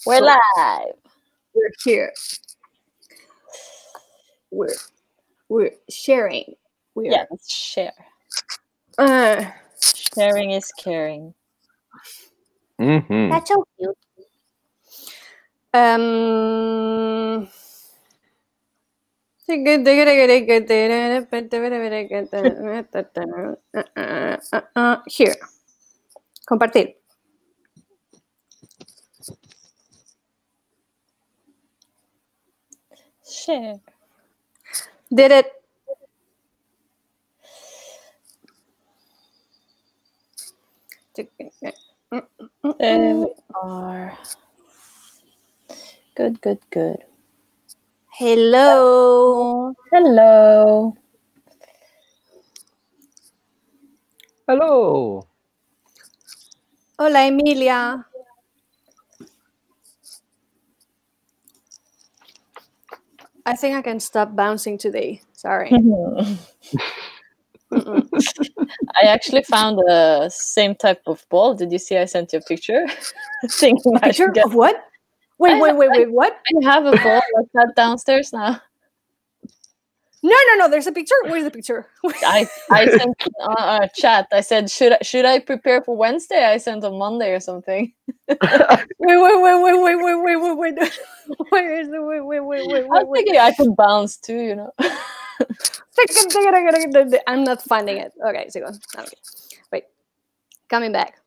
We're live. We're here. We're sharing. Let's share. Sharing is caring. Mm-hmm. That's so cute. Here. Compartir. Share. Did it. There we are. Good. Hello. Hello. Hello. Hola, Emilia. I think I can stop bouncing today. Sorry. I actually found the same type of ball. Did you see I sent you a picture? Picture of what? Wait, what? I have a ball like that downstairs now. No. There's a picture. Where's the picture? I sent a chat. I said, should I prepare for Wednesday? I sent on Monday or something. Wait. Where is the wait? I'm thinking I could bounce too, you know. I'm not finding it. Okay, so okay. Wait. Coming back.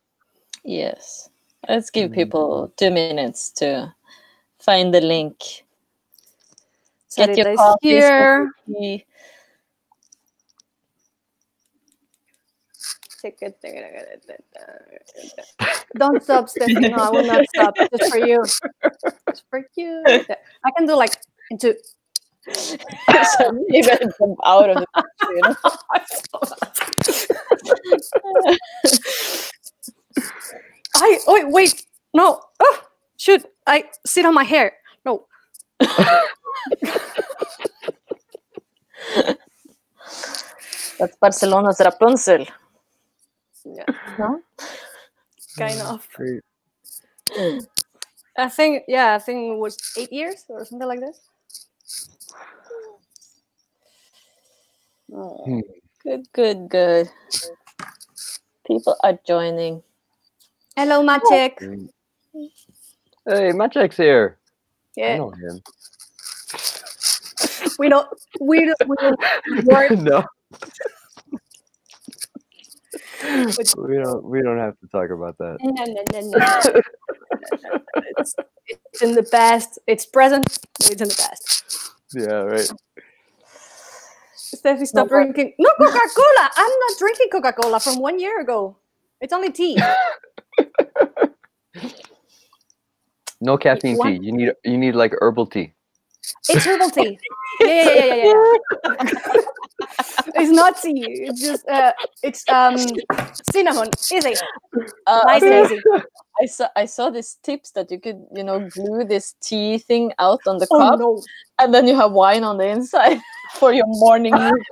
Yes. Let's give people 2 minutes to find the link. Get your coffee here. Don't stop, Stephanie. No, I will not stop. Just for you. Just for you. I can do like into. So you gotta jump out of the picture, you know? Wait. No. Oh, shoot. I sit on my hair. No. That's Barcelona's Rapunzel. Yeah. No? Kind of. Great. I think it was 8 years or something like this. Oh, good. People are joining. Hello, Maciek. Hey, Maciek's here. Yeah. I know him. We don't No. we don't have to talk about that. No. It's in the past. It's present. It's in the past. Yeah, right. Steffi, stop drinking. No Coca-Cola. I'm not drinking Coca-Cola from 1 year ago. It's only tea. No caffeine tea. You need like herbal tea. It's herbal tea. Yeah. It's not tea. It's just it's cinnamon. Easy. Nice and easy. I saw these tips that you could, glue this tea thing out on the cup, no. and then you have wine on the inside for your morning use.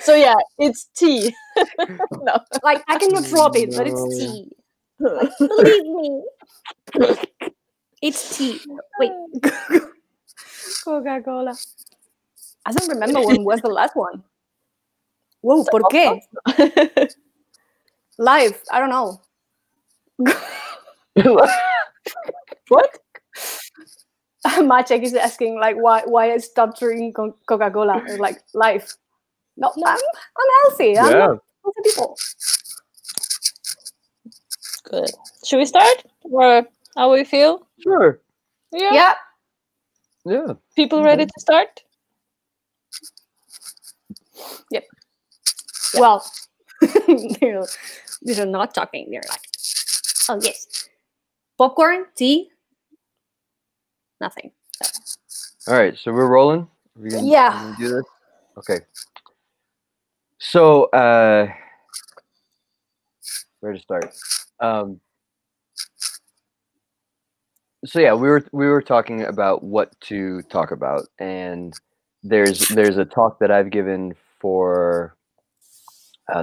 So yeah, it's tea. No. Like I cannot drop it, but it's tea. Like, believe me. It's tea. Wait. Coca-Cola. I don't remember when was the last one. Whoa, ¿por qué? Live. I don't know. What? Maciek is asking like why I stopped drinking Coca-Cola. It's like life. No, I'm healthy. Yeah. I'm not healthy people. Good. Should we start? Or how we feel? Sure. Yeah. People ready to start? Yep. Well, they're not talking. They're like, oh yes, popcorn, tea, nothing. All right, so we're rolling. We're gonna do this. Okay. So, where to start? So yeah, we were talking about what to talk about, and there's a talk that I've given for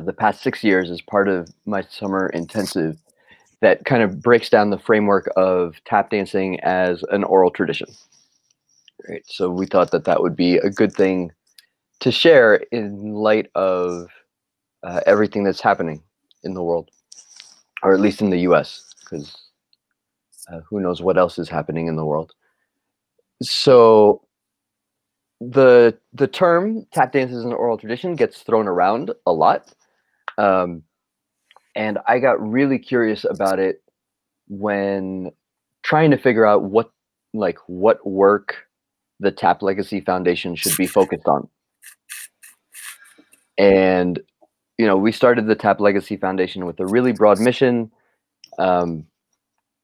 the past 6 years as part of my summer intensive, that kind of breaks down the framework of tap dancing as an oral tradition. Right. So we thought that that would be a good thing to share in light of everything that's happening in the world, or at least in the U.S., because who knows what else is happening in the world. So the term tap dance as an oral tradition gets thrown around a lot, and I got really curious about it when trying to figure out what work the Tap Legacy Foundation should be focused on. And we started the Tap Legacy Foundation with a really broad mission, and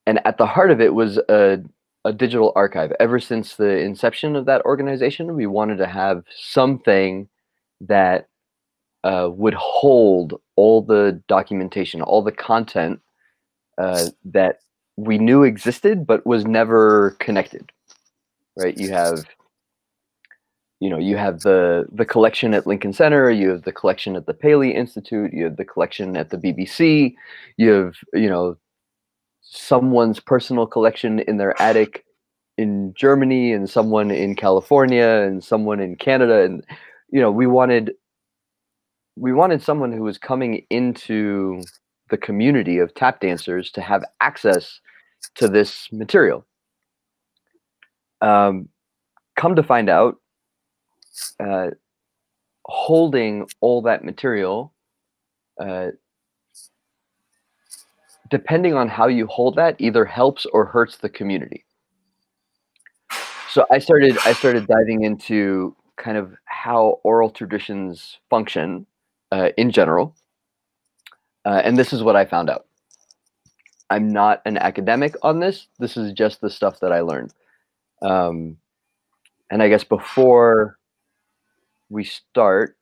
at the heart of it was a digital archive. Ever since the inception of that organization, we wanted to have something that would hold all the documentation, all the content that we knew existed but was never connected. Right? You have the collection at Lincoln Center, you have the collection at the Paley Institute, you have the collection at the BBC, you have someone's personal collection in their attic in Germany, and someone in California, and someone in Canada, and we wanted someone who was coming into the community of tap dancers to have access to this material. Come to find out, holding all that material, depending on how you hold that, either helps or hurts the community. So I started diving into kind of how oral traditions function in general, and this is what I found out. I'm not an academic on this. This is just the stuff that I learned. And I guess before we start,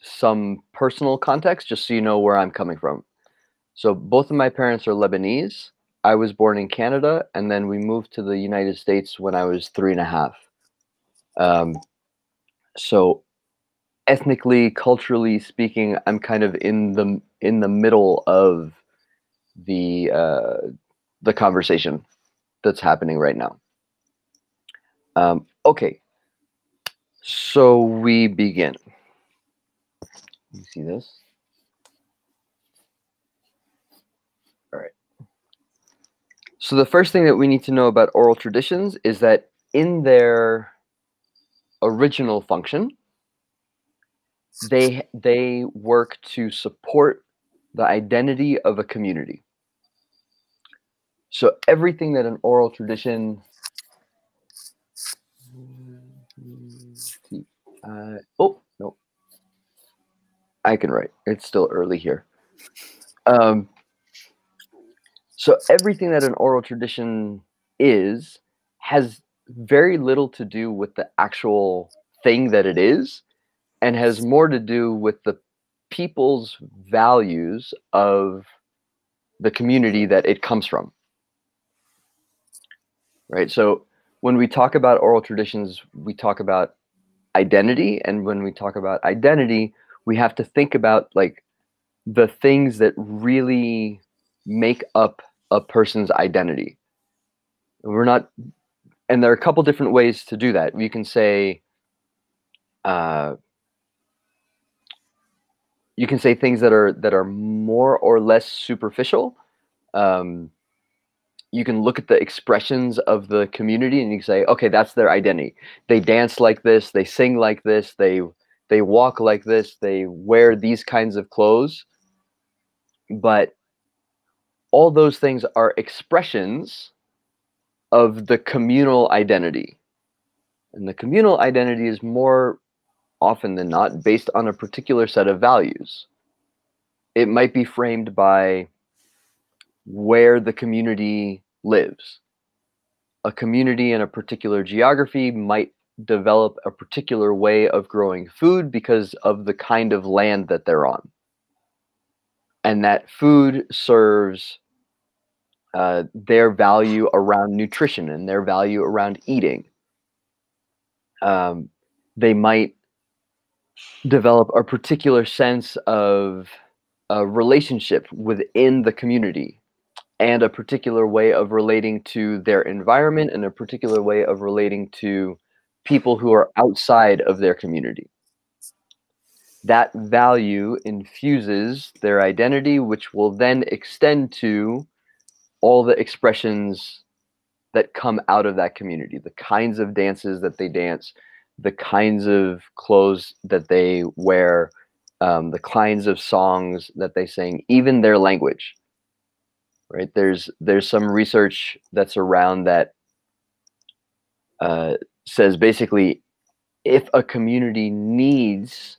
some personal context, just so you know where I'm coming from. So both of my parents are Lebanese. I was born in Canada, and then we moved to the United States when I was 3.5. So ethnically, culturally speaking, I'm kind of in the middle of the conversation that's happening right now. Okay, so we begin. You see this? All right. So the first thing that we need to know about oral traditions is that in their original function, they work to support the identity of a community. So everything that an oral tradition oh no, I can write. It's still early here. So everything that an oral tradition has very little to do with the actual thing that it is, and has more to do with the people's values of the community that it comes from. Right? So when we talk about oral traditions, we talk about identity, and when we talk about identity, we have to think about like the things that really make up a person's identity. And there are a couple different ways to do that. You can say things that are more or less superficial. You can look at the expressions of the community and you can say, okay, that's their identity. They dance like this, they sing like this, they walk like this, they wear these kinds of clothes. But all those things are expressions of the communal identity. And the communal identity is more often than not based on a particular set of values. It might be framed by where the community lives. A community in a particular geography might develop a particular way of growing food because of the kind of land that they're on. And that food serves their value around nutrition and their value around eating. They might develop a particular sense of a relationship within the community. and a particular way of relating to their environment and a particular way of relating to people who are outside of their community. That value infuses their identity, which will then extend to all the expressions that come out of that community, the kinds of dances that they dance, the kinds of clothes that they wear, the kinds of songs that they sing, even their language. Right? There's some research that's around that says basically, if a community needs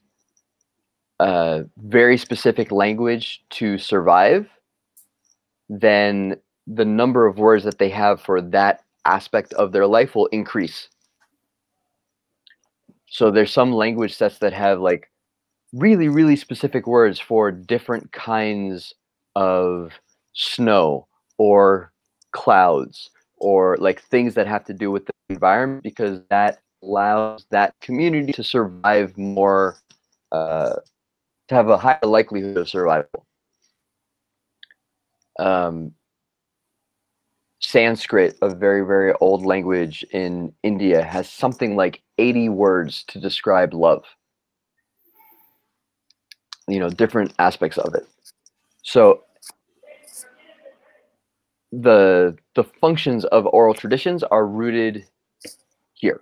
a very specific language to survive, then the number of words that they have for that aspect of their life will increase. So there's some language sets that have like really, really specific words for different kinds of snow or clouds or like things that have to do with the environment, because that allows that community to survive more, to have a higher likelihood of survival. Sanskrit, a very, very old language in India, has something like 80 words to describe love. You know, different aspects of it. So the functions of oral traditions are rooted here.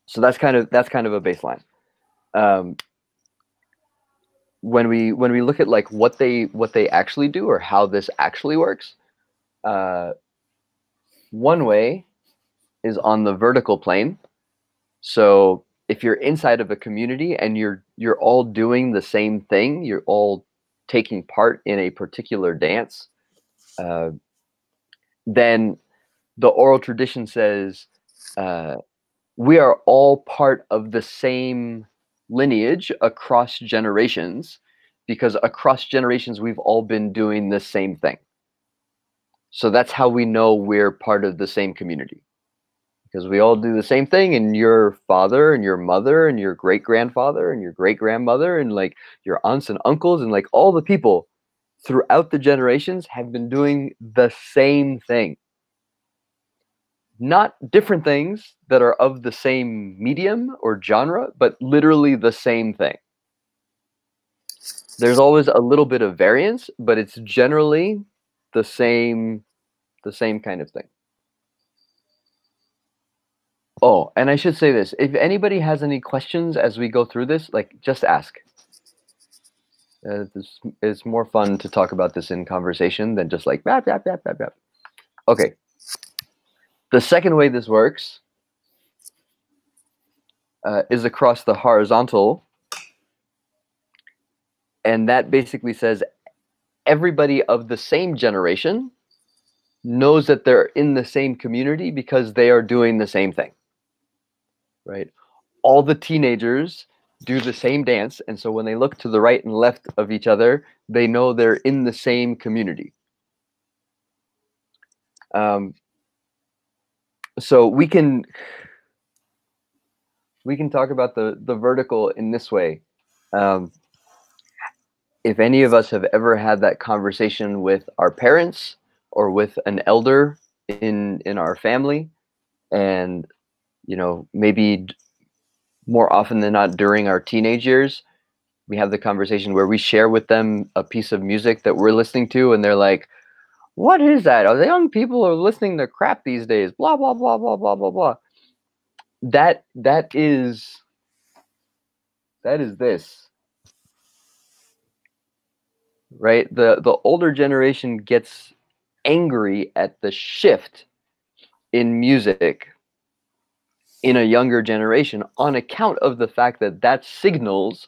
So that's kind of a baseline. When we look at like what they actually do or how this actually works, one way is on the vertical plane. So if you're inside of a community and you're all doing the same thing, you're all taking part in a particular dance, then the oral tradition says we are all part of the same lineage across generations, because across generations we've all been doing the same thing. So that's how we know we're part of the same community, because we all do the same thing, and your father and your mother and your great-grandfather and your great-grandmother and like your aunts and uncles and like all the people throughout the generations have been doing the same thing. Not different things that are of the same medium or genre, but literally the same thing. There's always a little bit of variance, but it's generally the same kind of thing. Oh, and I should say this. If anybody has any questions as we go through this, like, just ask. It's more fun to talk about this in conversation than just like, bap, bap, bap, bap, bap. Okay. The second way this works is across the horizontal. And that basically says everybody of the same generation knows that they're in the same community because they are doing the same thing, right? All the teenagers do the same dance, and so when they look to the right and left of each other, they know they're in the same community. So we can talk about the vertical in this way. If any of us have ever had that conversation with our parents or with an elder in our family, and you know, maybe more often than not during our teenage years, we have the conversation where we share with them a piece of music that we're listening to, and they're like, "What is that? Oh, the young people are listening to crap these days, blah blah blah blah blah blah blah." That is this, right? The older generation gets angry at the shift in music in a younger generation on account of the fact that that signals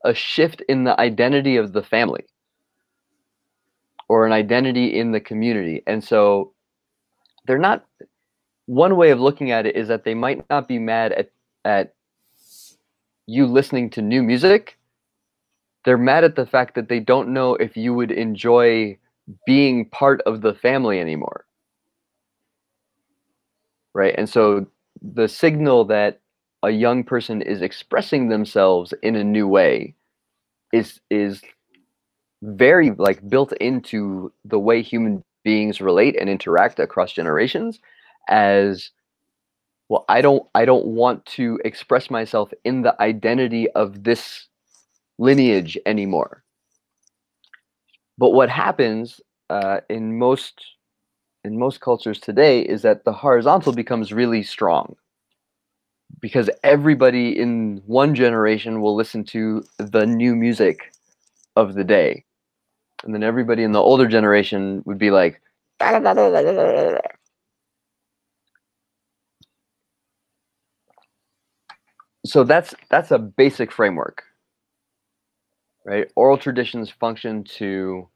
a shift in the identity of the family or an identity in the community. And so they're not, one way of looking at it is that they might not be mad at you listening to new music. They're mad at the fact that they don't know if you would enjoy being part of the family anymore. Right? And so the signal that a young person is expressing themselves in a new way is very like built into the way human beings relate and interact across generations as well. I don't want to express myself in the identity of this lineage anymore. But what happens in most cultures today is that the horizontal becomes really strong, because everybody in one generation will listen to the new music of the day, and then everybody in the older generation would be like, so that's a basic framework, right? Oral traditions function to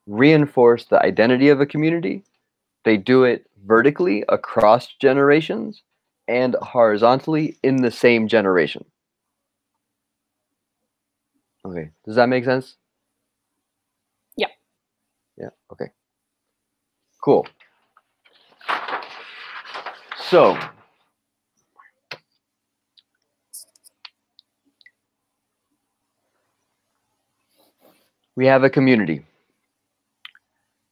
reinforce the identity of a community. They do it vertically across generations and horizontally in the same generation. Okay, does that make sense? Yeah. Yeah, okay. Cool. So, we have a community.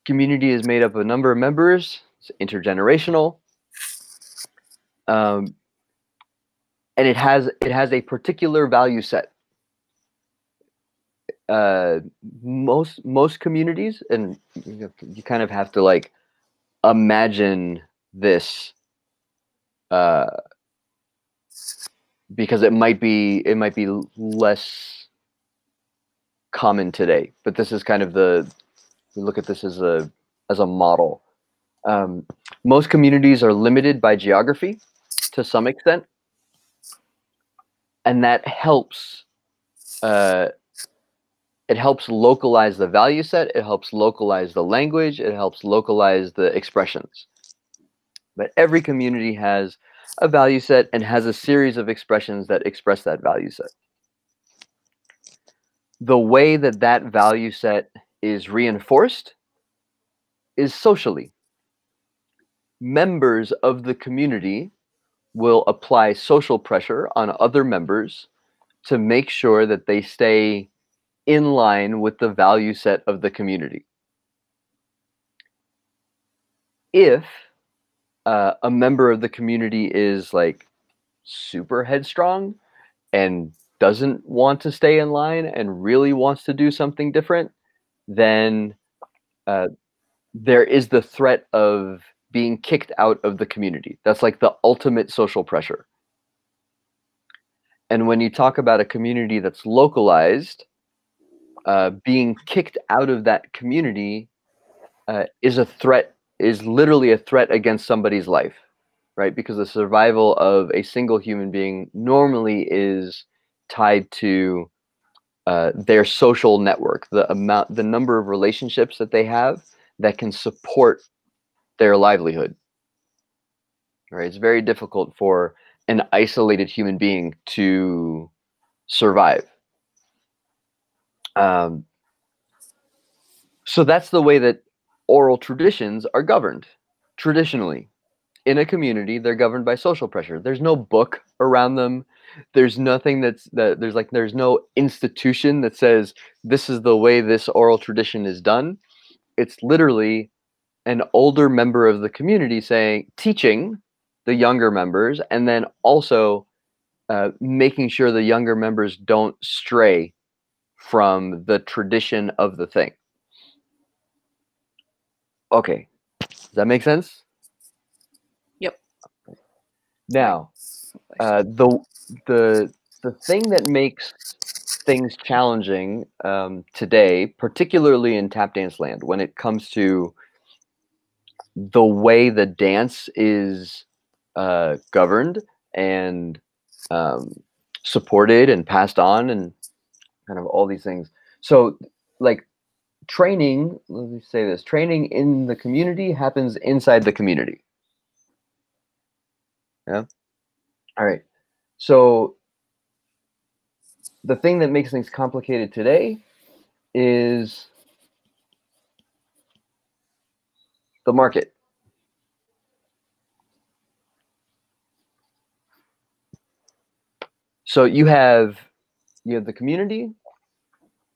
Community is made up of a number of members. It's intergenerational. And it has a particular value set. Most communities, and you kind of have to like imagine this, because it might be less common today. But this is kind of we look at this as a model. Most communities are limited by geography to some extent, and that helps. It helps localize the value set. It helps localize the language. It helps localize the expressions. But every community has a value set and has a series of expressions that express that value set. The way that value set is reinforced is socially. Members of the community will apply social pressure on other members to make sure that they stay in line with the value set of the community. If a member of the community is like super headstrong and doesn't want to stay in line and really wants to do something different, then there is the threat of being kicked out of the community. That's like the ultimate social pressure. And when you talk about a community that's localized, being kicked out of that community is literally a threat against somebody's life, right? Because the survival of a single human being normally is tied to their social network, the number of relationships that they have that can support their livelihood. Right? It's very difficult for an isolated human being to survive. So that's the way that oral traditions are governed. Traditionally, in a community, they're governed by social pressure. There's no book around them. There's nothing there's no institution that says this is the way this oral tradition is done. It's literally an older member of the community teaching the younger members, and then also making sure the younger members don't stray from the tradition of the thing. Okay, does that make sense? Yep. Now, the thing that makes things challenging today, particularly in tap dance land, when it comes to the way the dance is governed and supported and passed on, and kind of all these things. So, like training, let me say this: training in the community happens inside the community. Yeah. All right. So the thing that makes things complicated today is the market. So you have the community,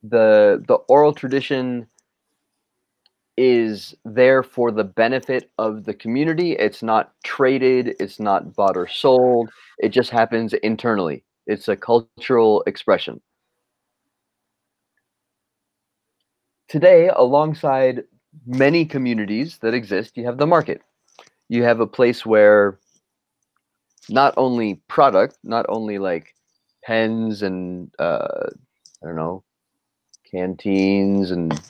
the oral tradition is there for the benefit of the community. It's not traded, it's not bought or sold. It just happens internally. It's a cultural expression. Today, alongside many communities that exist, you have the market. You have a place where not only product, not only like pens and I don't know, canteens and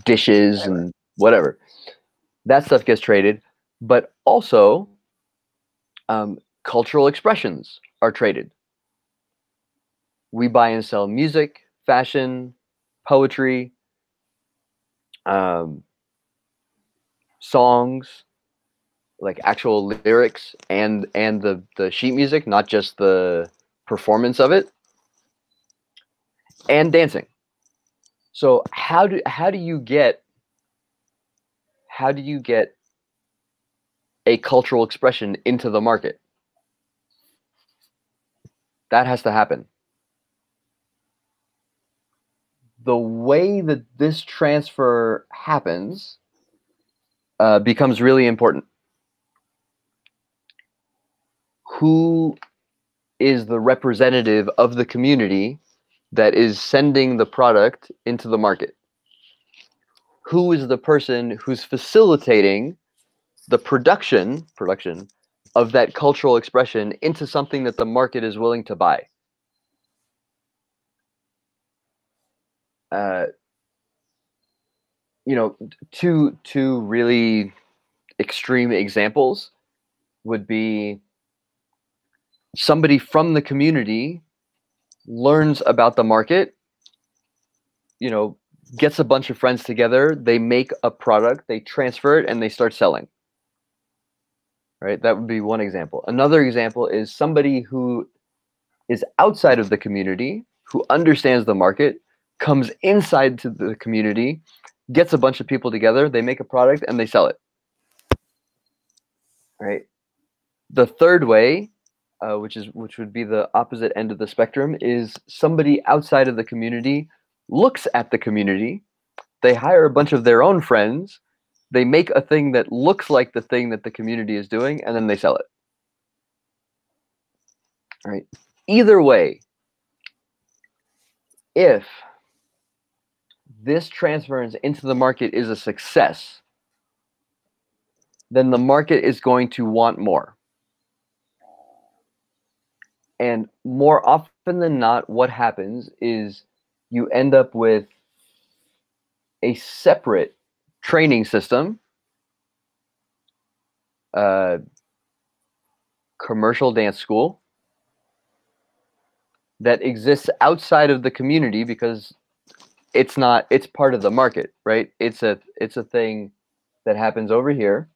dishes and whatever, that stuff gets traded, but also cultural expressions are traded. We buy and sell music, fashion, poetry, songs, like actual lyrics and the sheet music, not just the performance of it, and dancing. So how do you get a cultural expression into the market? That has to happen. The way that this transfer happens becomes really important. Who is the representative of the community that is sending the product into the market? Who is the person who's facilitating the production of that cultural expression into something that the market is willing to buy? You know, two really extreme examples would be somebody from the community learns about the market, you know, gets a bunch of friends together, they make a product, they transfer it, and they start selling. Right? That would be one example. Another example is somebody who is outside of the community, who understands the market, comes inside to the community, gets a bunch of people together, they make a product, and they sell it. Right? The third way, which would be the opposite end of the spectrum, is somebody outside of the community looks at the community, they hire a bunch of their own friends, they make a thing that looks like the thing that the community is doing, and then they sell it. All right. Either way, if this transference into the market is a success, then the market is going to want more. And more often than not, what happens is you end up with a separate training system, commercial dance school, that exists outside of the community because it's part of the market, right? It's a thing that happens over here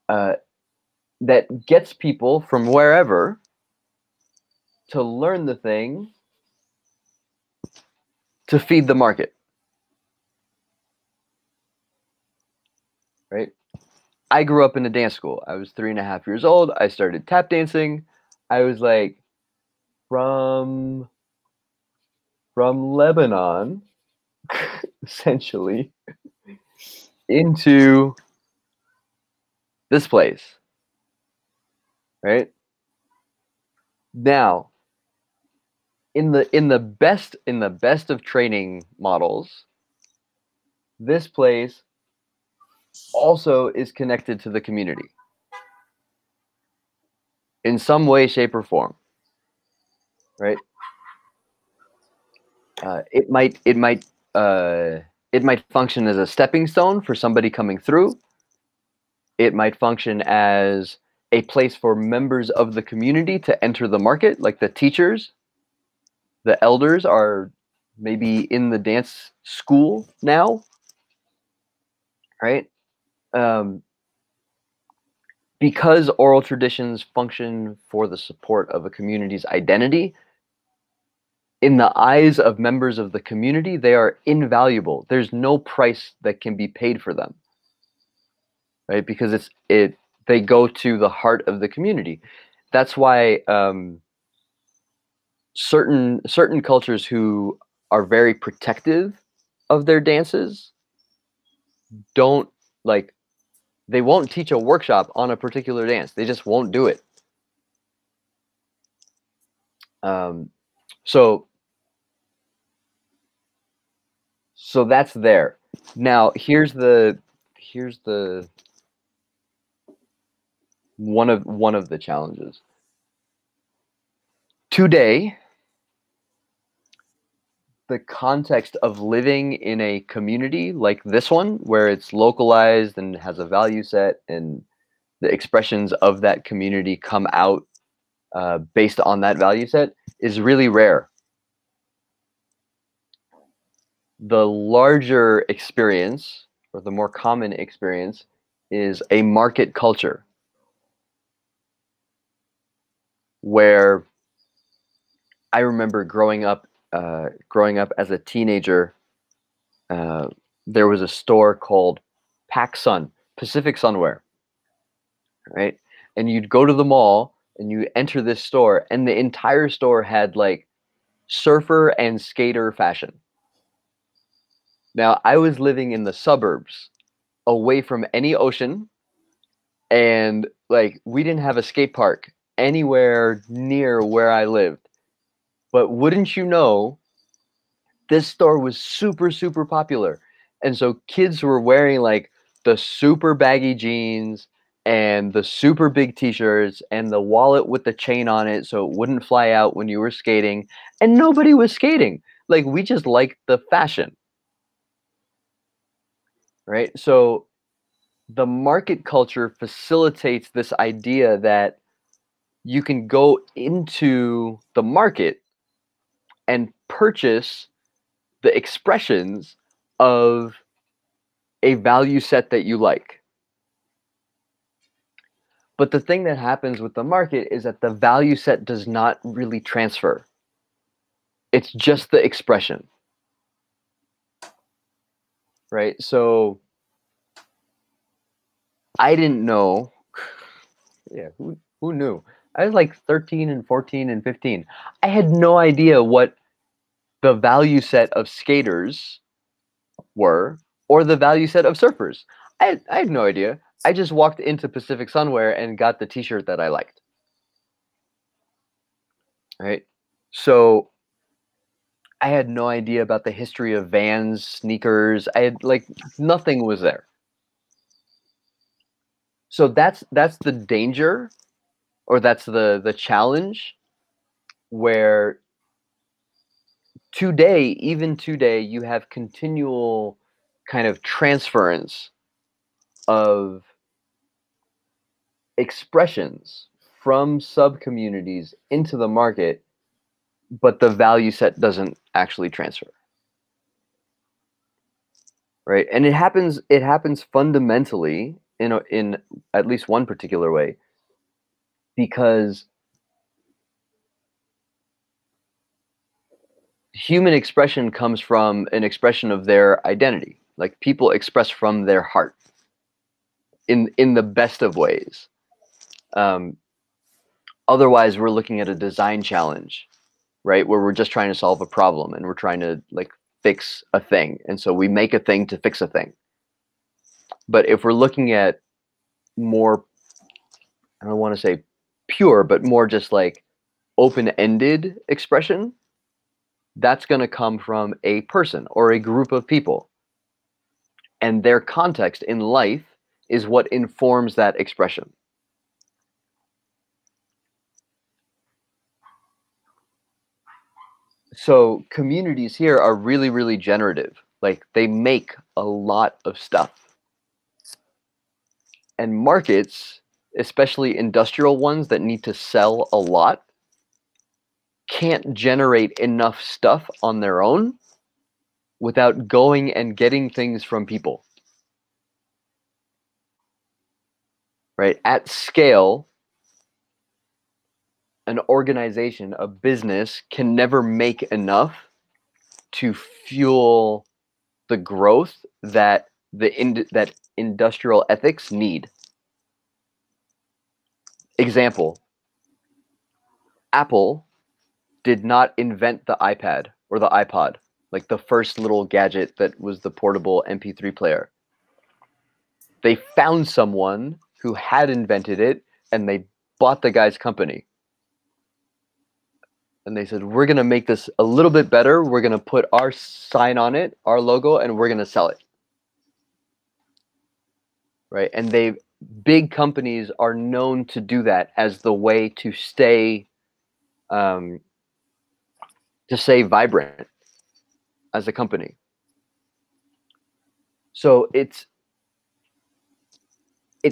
that gets people from wherever to learn the thing to feed the market, right? I grew up in a dance school. I was 3.5 years old. I started tap dancing. I was like, from Lebanon, essentially, into this place, right? Now, in the best of training models, this place also is connected to the community in some way, shape, or form, right? It might function as a stepping stone for somebody coming through. It might function as a place for members of the community to enter the market, like the teachers, the elders are maybe in the dance school now, right? Because oral traditions function for the support of a community's identity, in the eyes of members of the community, they are invaluable. There's no price that can be paid for them, right? Because they go to the heart of the community. That's why certain cultures who are very protective of their dances don't like they won't teach a workshop on a particular dance. They just won't do it. So that's there. Now here's the one of the challenges. Today, the context of living in a community like this one, where it's localized and has a value set, and the expressions of that community come out based on that value set, is really rare. The larger experience, or the more common experience, is a market culture, where I remember growing up as a teenager. There was a store called Pacific Sunwear, right? And you'd go to the mall and you enter this store, and the entire store had like surfer and skater fashion. Now, I was living in the suburbs, away from any ocean, and like we didn't have a skate park anywhere near where I lived. But wouldn't you know, this store was super, super popular. And so kids were wearing like the super baggy jeans and the super big t-shirts and the wallet with the chain on it so it wouldn't fly out when you were skating. And nobody was skating. Like, we just liked the fashion. Right? So the market culture facilitates this idea that you can go into the market and purchase the expressions of a value set that you like. But the thing that happens with the market is that the value set does not really transfer. It's just the expression. Right? So I didn't know. Yeah, who knew? I was like 13 and 14 and 15. I had no idea what the value set of skaters were or the value set of surfers. I had no idea. I just walked into Pacific Sunwear and got the t-shirt that I liked. Right? So I had no idea about the history of Vans, sneakers. I had like nothing was there. So that's the danger, or that's the challenge, where even today, you have continual kind of transference of expressions from sub-communities into the market, but the value set doesn't actually transfer. Right? And it happens fundamentally in at least one particular way, because human expression comes from an expression of their identity. Like, people express from their heart in the best of ways. Otherwise, we're looking at a design challenge, right? Where we're just trying to solve a problem and we're trying to like fix a thing. And so we make a thing to fix a thing. But if we're looking at more, I don't want to say pure, but more just like open-ended expression, that's going to come from a person or a group of people. And their context in life is what informs that expression. So communities here are really, really generative. Like, they make a lot of stuff. And markets, especially industrial ones that need to sell a lot, can't generate enough stuff on their own without going and getting things from people. Right? At scale, an organization, a business, can never make enough to fuel the growth that that industrial ethics need. Example: Apple did not invent the iPad or the iPod, like the first little gadget that was the portable MP3 player. They found someone who had invented it, and they bought the guy's company. And they said, we're going to make this a little bit better. We're going to put our sign on it, our logo, and we're going to sell it. Right? And big companies are known to do that as the way to stay vibrant as a company. So it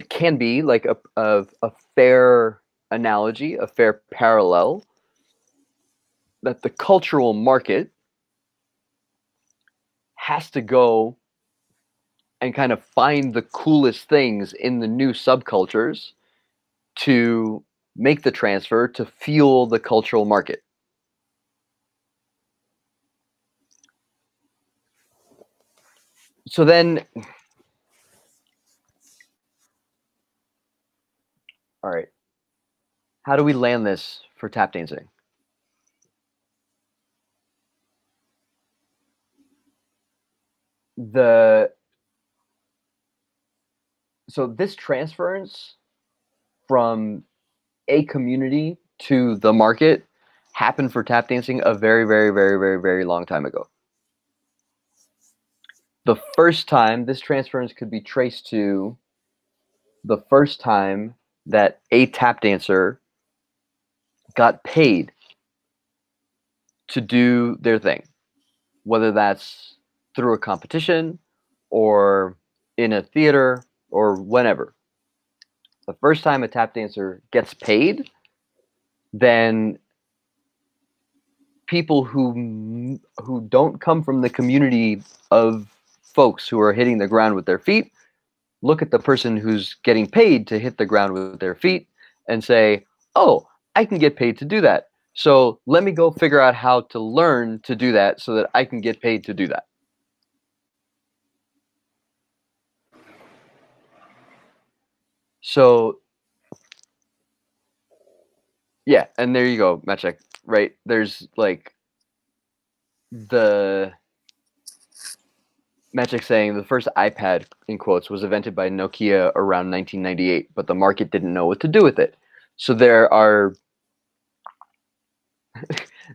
can be like a fair analogy, a fair parallel, that the cultural market has to go and kind of find the coolest things in the new subcultures to make the transfer to fuel the cultural market. So then, all right, how do we land this for tap dancing? So this transference from a community to the market happened for tap dancing a very, very, very, very, very long time ago. The first time this transference could be traced to the first time that a tap dancer got paid to do their thing, whether that's through a competition or in a theater or whenever. The first time a tap dancer gets paid, then people who don't come from the community of folks who are hitting the ground with their feet look at the person who's getting paid to hit the ground with their feet and say, oh, I can get paid to do that. So let me go figure out how to learn to do that so that I can get paid to do that. So, yeah, and there you go, Maciek, right? There's like Maciek saying the first iPad, in quotes, was invented by Nokia around 1998, but the market didn't know what to do with it. So there are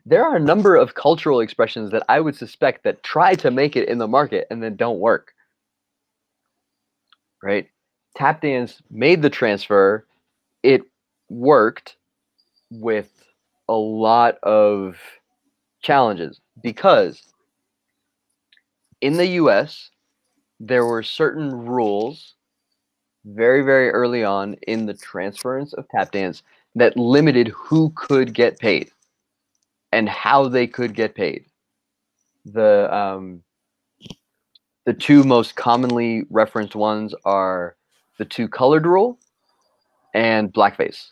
a number of cultural expressions that I would suspect that try to make it in the market and then don't work. Right? Tap dance made the transfer. It worked with a lot of challenges because in the US, there were certain rules very, very early on in the transference of tap dance that limited who could get paid and how they could get paid. The two most commonly referenced ones are the two colored rule and blackface.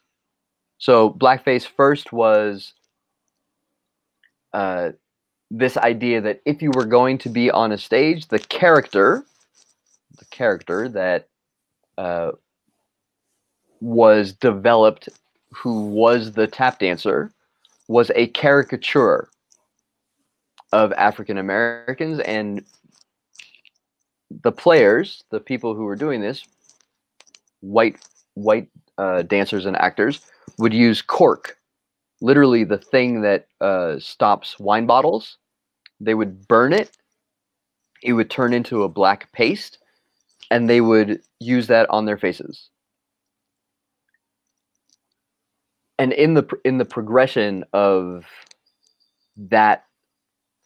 So blackface first was this idea that if you were going to be on a stage, the character that was developed, who was the tap dancer, was a caricature of African Americans, and the players, the people who were doing this, white dancers and actors, would use cork, literally the thing that stops wine bottles. They would burn it. It would turn into a black paste, and they would use that on their faces. And in the progression of that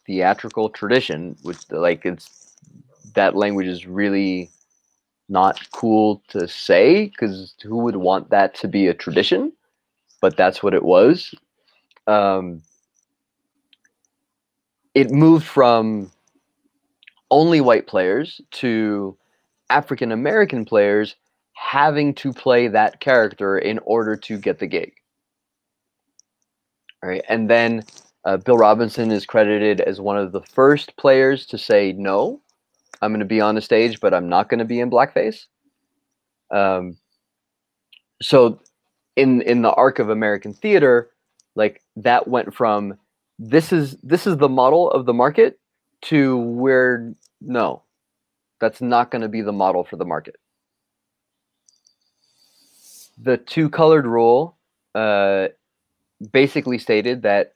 theatrical tradition, which that language is really not cool to say, because who would want that to be a tradition? But that's what it was. It moved from only white players to African American players having to play that character in order to get the gig. All right, and then Bill Robinson is credited as one of the first players to say, no, I'm going to be on the stage, but I'm not going to be in blackface. So in the arc of American theater, like that went from this is the model of the market, to where no, that's not going to be the model for the market. The two-colored rule basically stated that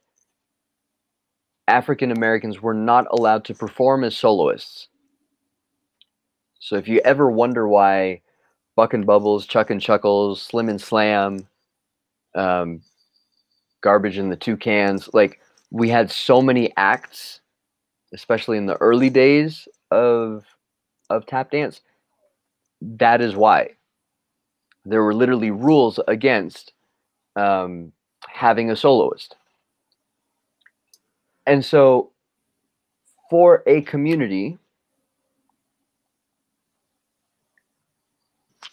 African Americans were not allowed to perform as soloists. So if you ever wonder why Buck and Bubbles, Chuck and Chuckles, Slim and Slam, Garbage and the Toucans, like, we had so many acts, especially in the early days of tap dance, that is why. There were literally rules against having a soloist. And so for a community,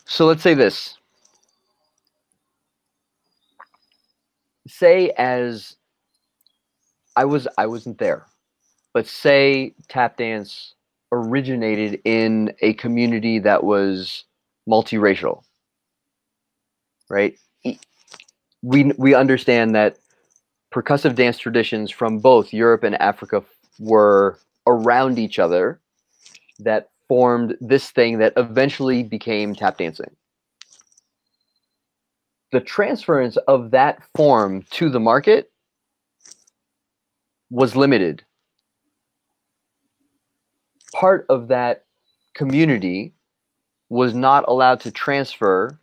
so let's say this. Say, as I wasn't there, but say tap dance originated in a community that was multiracial, right? We understand that percussive dance traditions from both Europe and Africa were around each other that formed this thing that eventually became tap dancing. The transference of that form to the market was limited. Part of that community was not allowed to transfer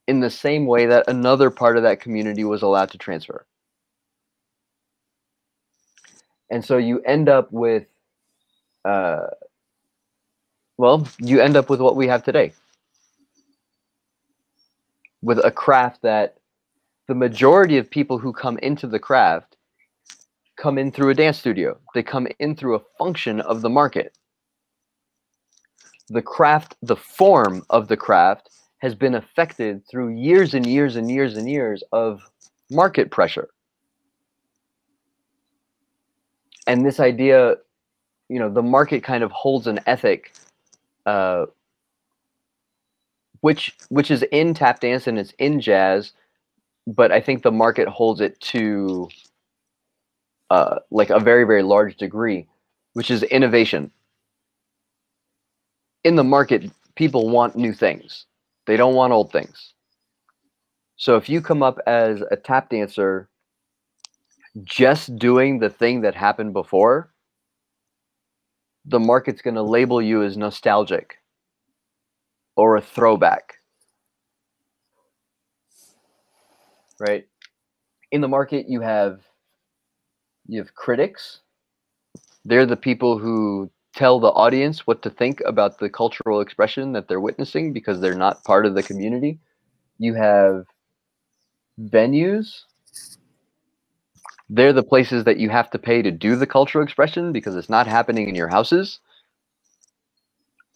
in the same way that another part of that community was allowed to transfer. And so you end up with, you end up with what we have today. With a craft that the majority of people who come into the craft come in through a dance studio. They come in through a function of the market. The craft, the form of the craft, has been affected through years and years and years and years of market pressure. And this idea, the market kind of holds an ethic, which is in tap dance and it's in jazz, but I think the market holds it to like a very, very large degree, which is innovation. In the market, people want new things. They don't want old things. So if you come up as a tap dancer just doing the thing that happened before, the market's going to label you as nostalgic or a throwback. Right? In the market, you have critics. They're the people who tell the audience what to think about the cultural expression that they're witnessing because they're not part of the community. You have venues. They're the places that you have to pay to do the cultural expression because it's not happening in your houses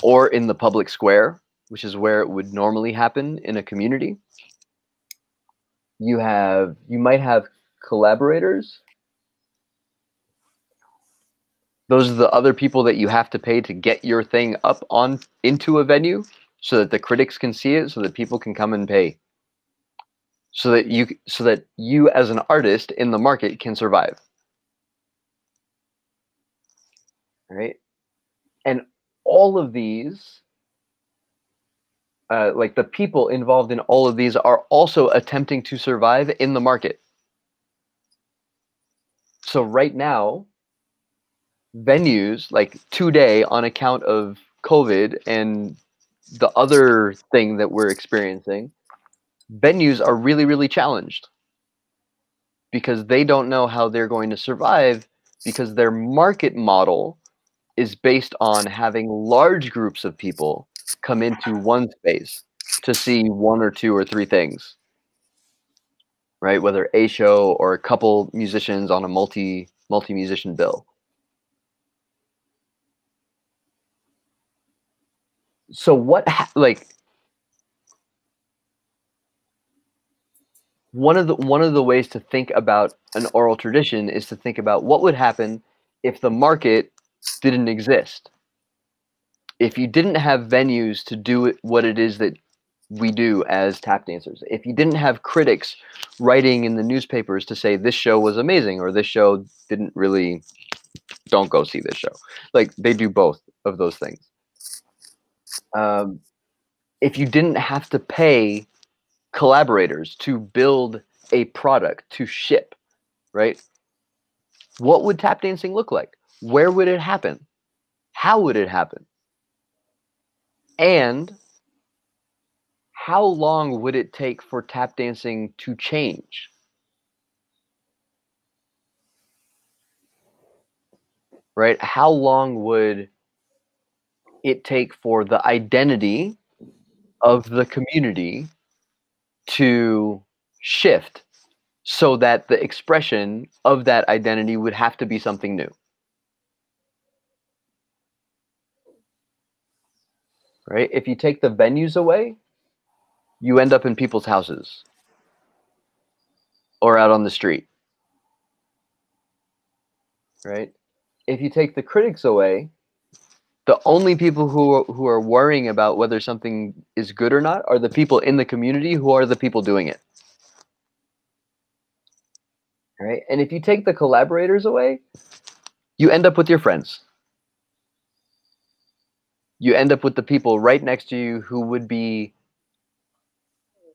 or in the public square, which is where it would normally happen in a community. You might have collaborators. Those are the other people that you have to pay to get your thing up into a venue so that the critics can see it, so that people can come and pay. So that you as an artist in the market can survive. Right? And all of these, like the people involved in all of these are also attempting to survive in the market. So right now, venues, like today, on account of COVID and the other thing that we're experiencing, venues are really, really challenged because they don't know how they're going to survive because their market model is based on having large groups of people come into one space to see one or two or three things, right? Whether a show or a couple musicians on a multi-musician bill. So one of the ways to think about an oral tradition is to think about what would happen if the market didn't exist. If you didn't have venues to do what it is that we do as tap dancers. If you didn't have critics writing in the newspapers to say this show was amazing or this show didn't really, don't go see this show. Like, they do both of those things. If you didn't have to pay collaborators to build a product to ship, right? What would tap dancing look like? Where would it happen? How would it happen? And how long would it take for tap dancing to change? Right? How long would it take for the identity of the community to shift so that the expression of that identity would have to be something new? Right? If you take the venues away, you end up in people's houses or out on the street. Right? If you take the critics away, the only people who are worrying about whether something is good or not are the people in the community who are the people doing it. Right? And if you take the collaborators away, you end up with your friends. You end up with the people right next to you who would be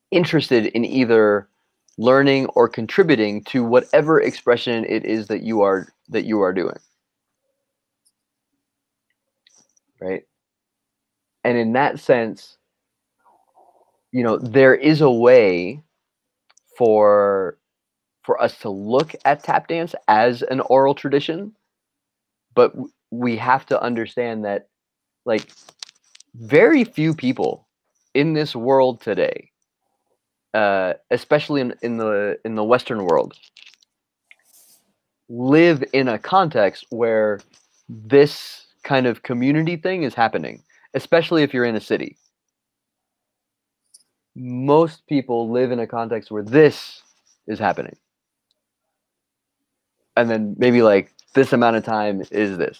interested in either learning or contributing to whatever expression it is that you are doing. Right? And in that sense, you know, there is a way for us to look at tap dance as an oral tradition, but we have to understand that, like, very few people in this world today, especially in the Western world, live in a context where this kind of community thing is happening, especially if you're in a city. Most people live in a context where this is happening. And then maybe like this amount of time is this.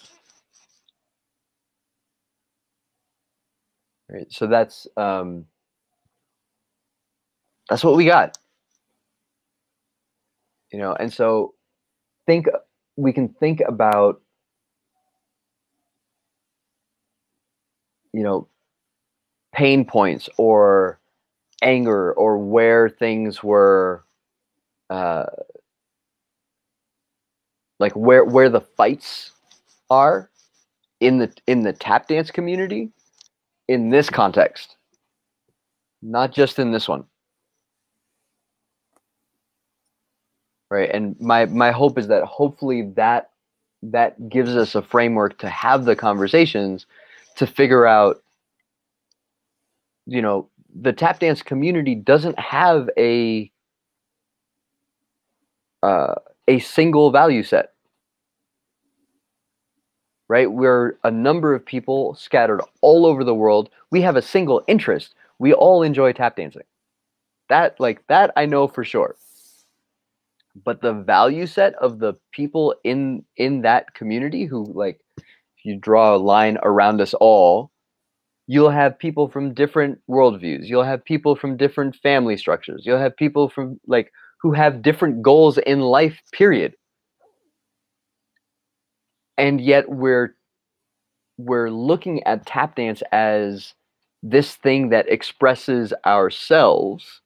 Right? So that's what we got. You know, and so we can think about, you know, pain points or anger or where things were like where the fights are in the tap dance community in this context, not just in this one. Right? And my hope is that hopefully that gives us a framework to have the conversations to figure out, you know, the tap dance community doesn't have a single value set. Right? We're a number of people scattered all over the world. We have a single interest. We all enjoy tap dancing. That I know for sure. But the value set of the people in that community who, like, if you draw a line around us all, you'll have people from different worldviews. You'll have people from different family structures. You'll have people from, like, who have different goals in life, period. And yet we're looking at tap dance as this thing that expresses ourselves,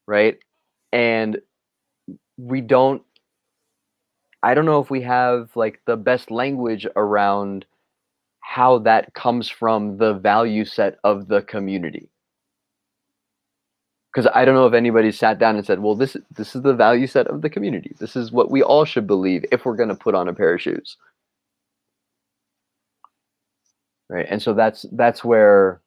right? And I don't know if we have, like, the best language around how that comes from the value set of the community. Because I don't know if anybody sat down and said, well, this is the value set of the community. This is what we all should believe if we're going to put on a pair of shoes. Right? And so that's where,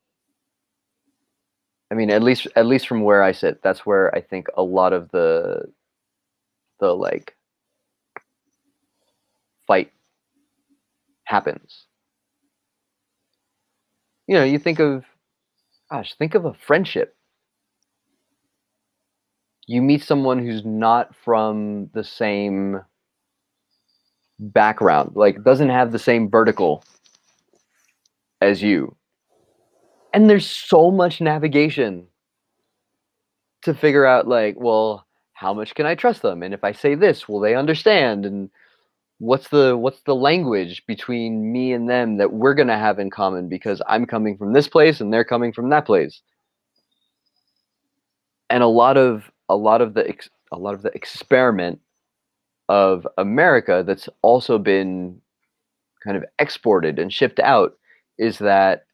I mean, at least from where I sit, that's where I think a lot of the like fight happens. You know, you think of a friendship. You meet someone who's not from the same background, like doesn't have the same vertical as you, And there's so much navigation to figure out, like, well, how much can I trust them? And if I say this, will they understand? And what's the language between me and them that we're going to have in common, because I'm coming from this place and they're coming from that place. And a lot of the experiment of America that's also been kind of exported and shipped out is that,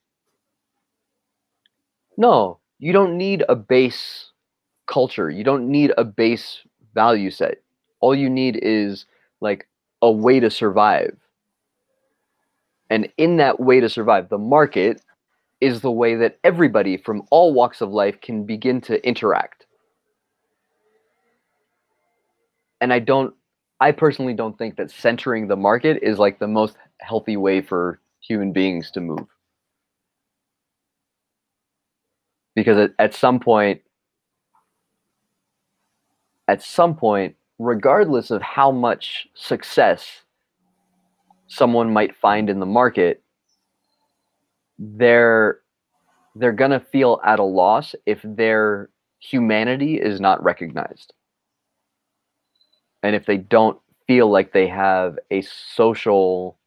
no, you don't need a base culture. You don't need a base value set. All you need is like a way to survive. And in that way to survive, the market is the way that everybody from all walks of life can begin to interact. And I personally don't think that centering the market is like the most healthy way for human beings to move. Because at some point, regardless of how much success someone might find in the market, they're gonna feel at a loss if their humanity is not recognized. And if they don't feel like they have a social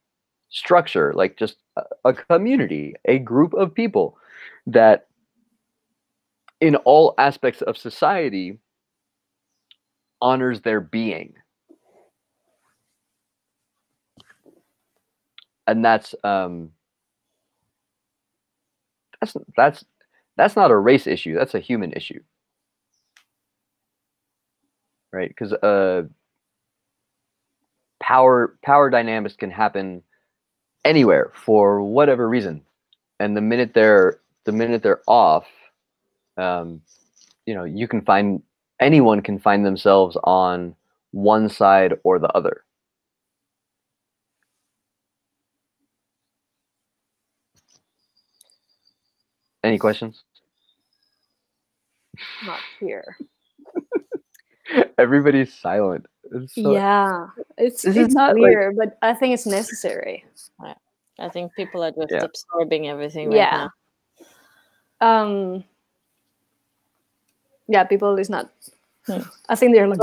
structure, like just a community, a group of people that in all aspects of society honors their being. And that's not a race issue, that's a human issue. Right? Because power dynamics can happen anywhere for whatever reason. And the minute they're off, you can find, anyone can find themselves on one side or the other. Any questions? Not here. Everybody's silent. Yeah, it's not weird, but I think it's necessary. Yeah. I think people are just absorbing everything right Yeah. now. Yeah, people is not. I think they're like.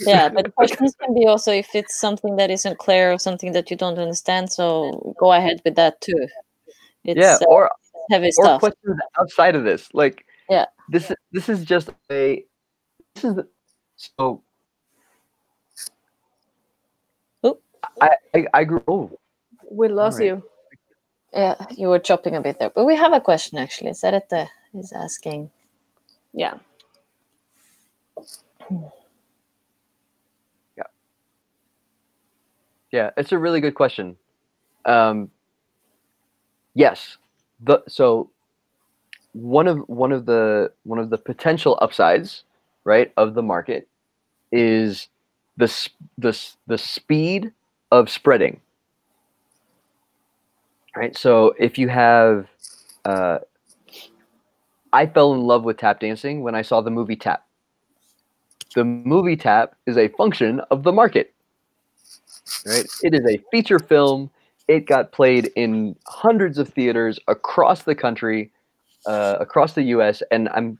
But questions can be also if it's something that isn't clear or something that you don't understand. So go ahead with that too. It's, or heavy stuff. Or questions outside of this, like this is just so. Oh. I grew. Oh, we lost you. Yeah, you were chopping a bit there, but we have a question actually. Sarete is asking. Yeah. Yeah, it's a really good question. Yes, so one of the potential upsides, right, of the market is the speed of spreading. Right, so if you have, I fell in love with tap dancing when I saw the movie Tap. The movie Tap is a function of the market. Right? It is a feature film. It got played in hundreds of theaters across the country, across the U.S., and I'm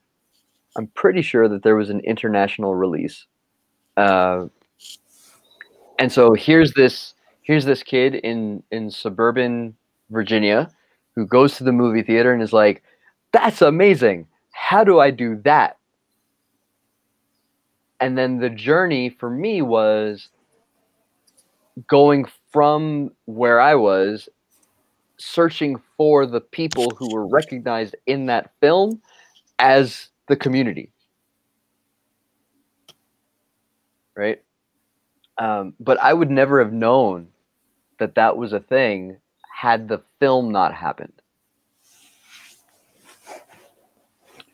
pretty sure that there was an international release. And so here's this kid in suburban Virginia who goes to the movie theater and is like, "That's amazing. How do I do that?" And then the journey for me was going from where I was, searching for the people who were recognized in that film as the community. Right? But I would never have known that that was a thing had the film not happened.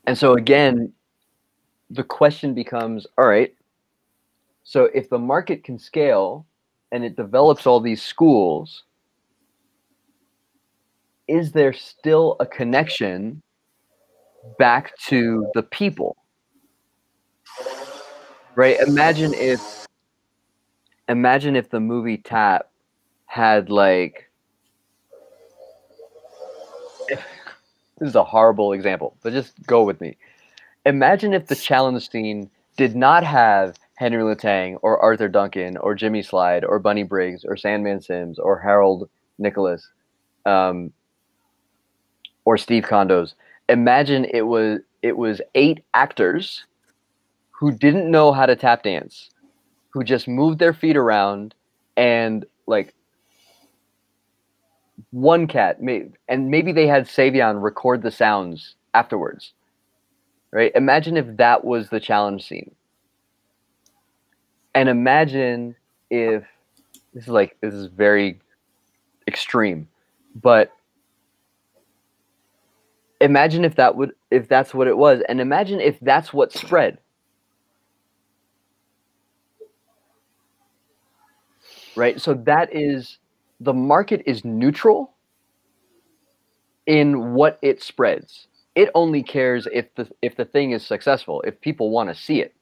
And so again, the question becomes, all right, so if the market can scale and it develops all these schools, is there still a connection back to the people? Right? Imagine if the movie Tap had like, this is a horrible example, but just go with me. Imagine if the challenge scene did not have Henry Letang or Arthur Duncan or Jimmy Slide or Bunny Briggs or Sandman Sims or Harold Nicholas or Steve Condos. Imagine it was 8 actors who didn't know how to tap dance, who just moved their feet around and like one cat, and maybe they had Savion record the sounds afterwards, right? Imagine if that was the challenge scene. And imagine if, this is very extreme, but imagine if that's what it was, and imagine if that's what spread. Right? So the market is neutral in what it spreads. It only cares if the thing is successful, if people want to see it.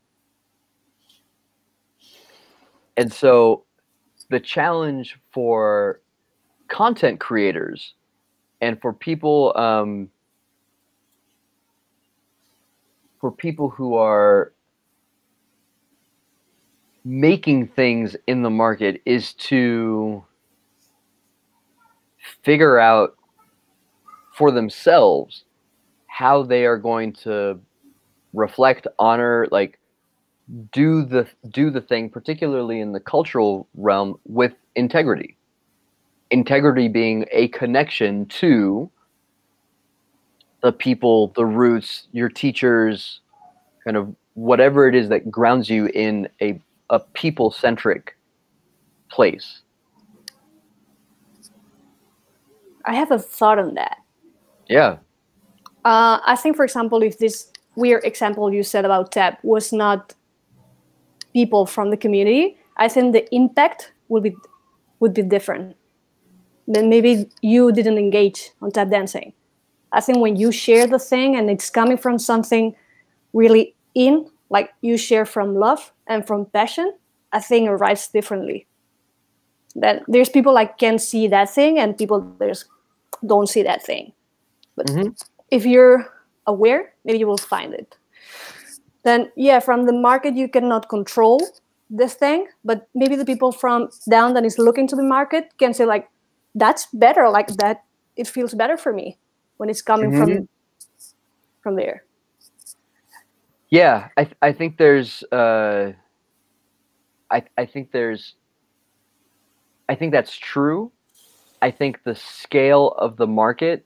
And so the challenge for content creators and for people who are making things in the market is to figure out for themselves how they are going to reflect, honor, like do the thing, particularly in the cultural realm, with integrity. Integrity being a connection to the people, the roots, your teachers, kind of whatever it is that grounds you in a people-centric place. I have a thought on that. Yeah. I think, for example, if this weird example you said about tap was not people from the community, I think the impact would be different. Then maybe you didn't engage on tap dancing. I think when you share the thing and it's coming from something really like you share from love and from passion, I think it arrives differently. That there's people like can see that thing and people there's don't see that thing. But if you're aware, maybe you will find it. Then yeah, from the market you cannot control this thing, but maybe the people from down that is looking to the market can say like, that's better, like that it feels better for me when it's coming from there. Yeah, I think there's I think that's true. I think the scale of the market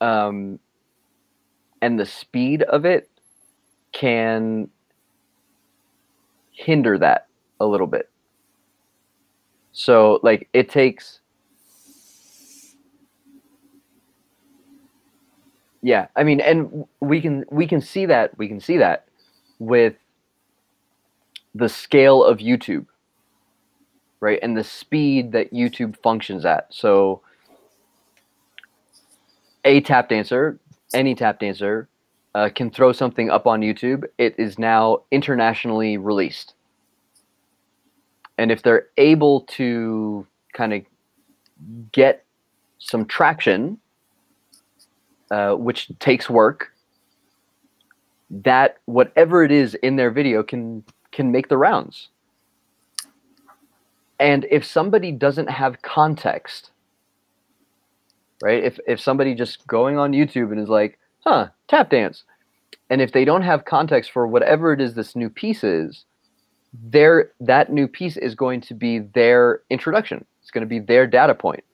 and the speed of it can hinder that a little bit. So like it takes, yeah, I mean, and we can see that with the scale of YouTube, right? And the speed that YouTube functions at. So any tap dancer can throw something up on YouTube. It is now internationally released. And if they're able to kind of get some traction, which takes work, that whatever it is in their video can make the rounds. And if somebody doesn't have context, right? If somebody just going on YouTube and is like, huh, tap dance, and if they don't have context for whatever it is this new piece is, that new piece is going to be their introduction. It's going to be their data point,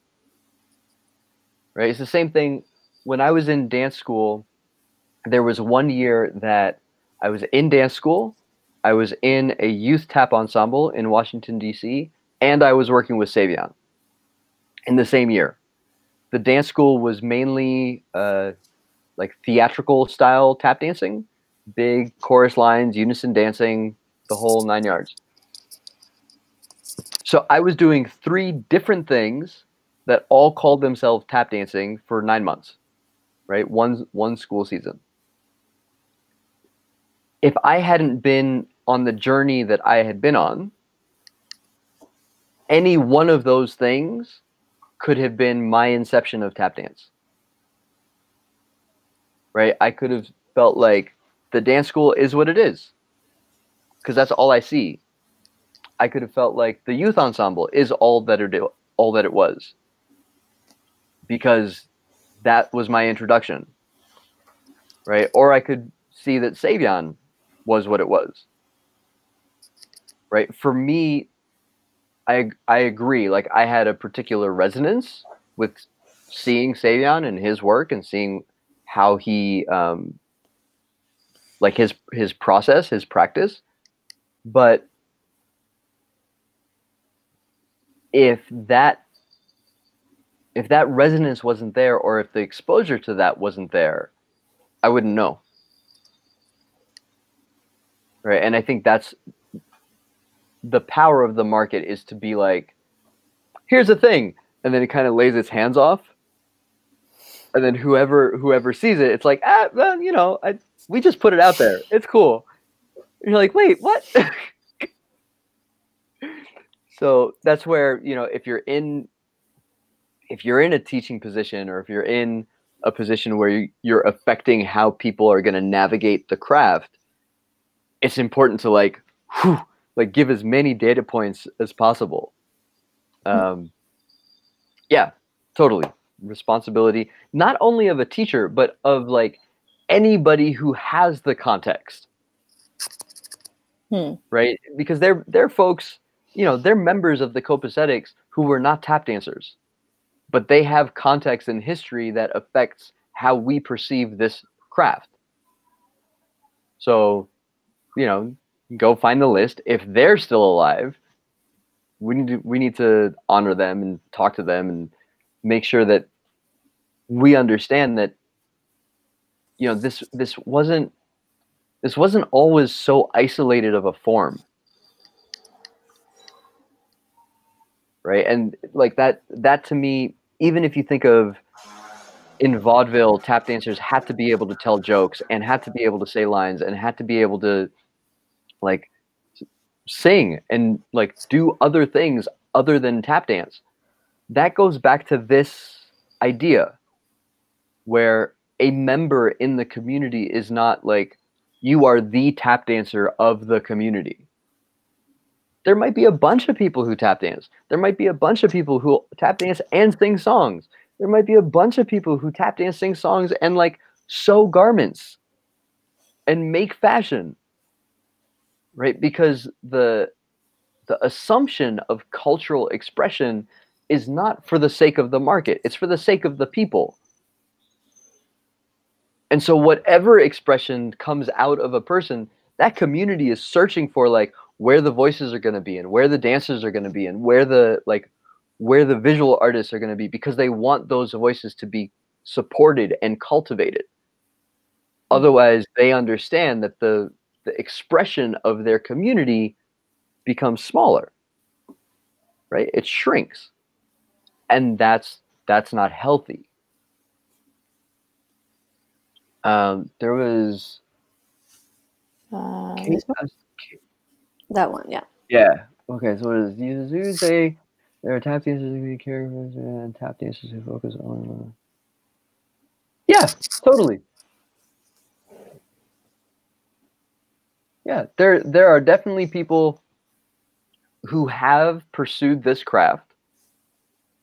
right? It's the same thing. When I was in dance school, there was one year that I was in dance school, I was in a youth tap ensemble in Washington, D.C., and I was working with Savion in the same year. The dance school was mainly like theatrical style tap dancing, big chorus lines, unison dancing, the whole 9 yards. So I was doing 3 different things that all called themselves tap dancing for 9 months, right? One school season. If I hadn't been on the journey that I had been on, any one of those things could have been my inception of tap dance. right? I could have felt like the dance school is what it is, because that's all I see. I could have felt like the youth ensemble is all that it was, because that was my introduction, right? Or I could see that Savion was what it was, right? For me, I agree. Like, I had a particular resonance with seeing Savion and his work and seeing how he, like his process, his practice. But if that resonance wasn't there, or if the exposure to that wasn't there, I wouldn't know. Right? And I think that's the power of the market, is to be like, here's the thing, and then it kind of lays its hands off, and then whoever sees it, it's like, well, you know, we just put it out there, it's cool. And you're like, wait, what? So that's where, you know, if you're in a teaching position, or if you're in a position where you're affecting how people are going to navigate the craft, it's important to like give as many data points as possible. Yeah, totally. Responsibility, not only of a teacher, but of like anybody who has the context. Right? Because they're folks, you know, they're members of the copaesthetics who were not tap dancers, but they have context and history that affects how we perceive this craft. So, you know, go find the list. If they're still alive, we need to honor them and talk to them and make sure that we understand that, you know, this wasn't always so isolated of a form. Right? And like that to me, even if you think of in vaudeville, tap dancers had to be able to tell jokes and had to be able to say lines and had to be able to like sing and like do other things other than tap dance. That goes back to this idea where a member in the community is not like, you are the tap dancer of the community. There might be a bunch of people who tap dance. There might be a bunch of people who tap dance and sing songs. There might be a bunch of people who tap dance, sing songs, and like sew garments and make fashion, right? Because the assumption of cultural expression is not for the sake of the market. It's for the sake of the people. And so whatever expression comes out of a person, that community is searching for like where the voices are going to be and where the dancers are going to be and where the visual artists are going to be, because they want those voices to be supported and cultivated. Otherwise, they understand that the expression of their community becomes smaller, right? It shrinks. And that's not healthy. There was that one, yeah. Yeah. Okay. So what is you say? There are tap dancers who be characters and tap dancers who focus on. Yeah, totally. Yeah, there are definitely people who have pursued this craft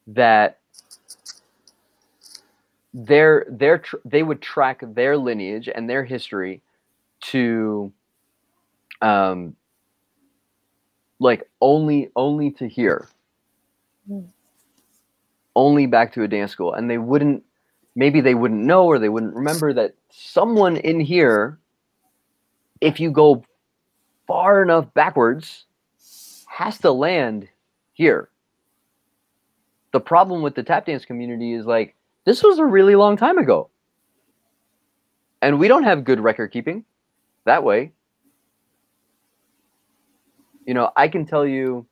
that they would track their lineage and their history to like only to here, only back to a dance school, and they wouldn't know, or they wouldn't remember that someone in here, if you go far enough backwards, has to land here. The problem with the tap dance community is like, this was a really long time ago. And we don't have good record keeping that way. You know, I can tell you,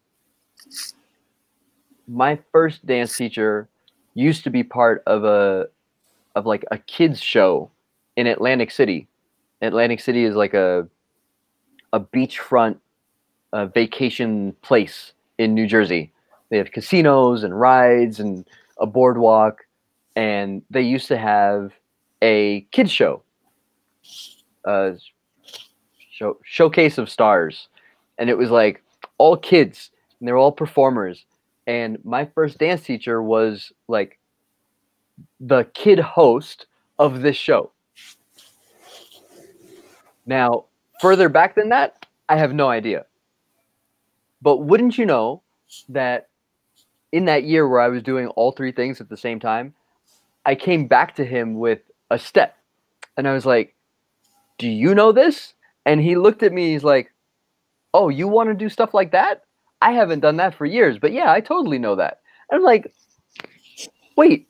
my first dance teacher used to be part of like a kids show in Atlantic City. Atlantic City is like a beachfront vacation place in New Jersey. They have casinos and rides and a boardwalk, and they used to have a kids show showcase of stars, and it was like all kids, and they were all performers. And my first dance teacher was like the kid host of this show. Now, further back than that, I have no idea. But wouldn't you know that in that year where I was doing all three things at the same time, I came back to him with a step. And I was like, do you know this? And he looked at me, he's like, oh, you want to do stuff like that? I haven't done that for years, but yeah, I totally know that. And I'm like, wait,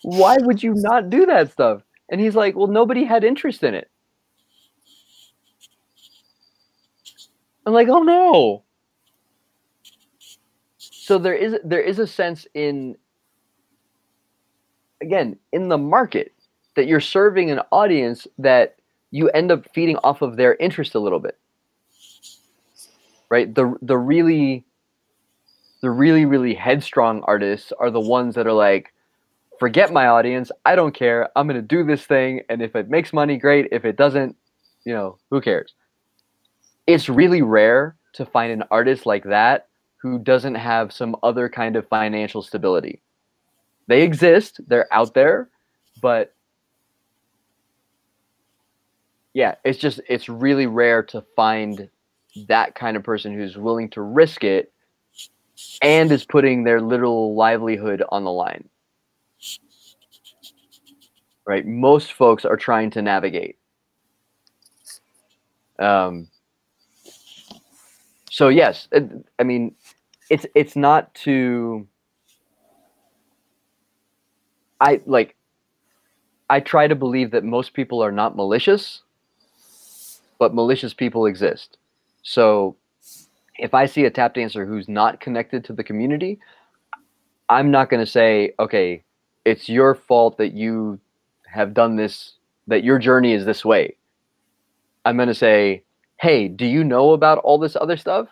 why would you not do that stuff? And he's like, well, nobody had interest in it. I'm like, oh no. So there is a sense in, again, in the market that you're serving an audience that you end up feeding off of their interest a little bit. Right? The really headstrong artists are the ones that are like, forget my audience, I don't care, I'm going to do this thing, and if it makes money, great. If it doesn't, who cares? It's really rare to find an artist like that who doesn't have some other kind of financial stability. They exist, they're out there, but yeah, it's really rare to find that kind of person who's willing to risk it and is putting their literal livelihood on the line. Right? Most folks are trying to navigate. So yes, I mean, it's not to. I try to believe that most people are not malicious, but malicious people exist. So if I see a tap dancer who's not connected to the community, I'm not going to say, okay, it's your fault that you have done this, that your journey is this way. I'm going to say, hey, do you know about all this other stuff?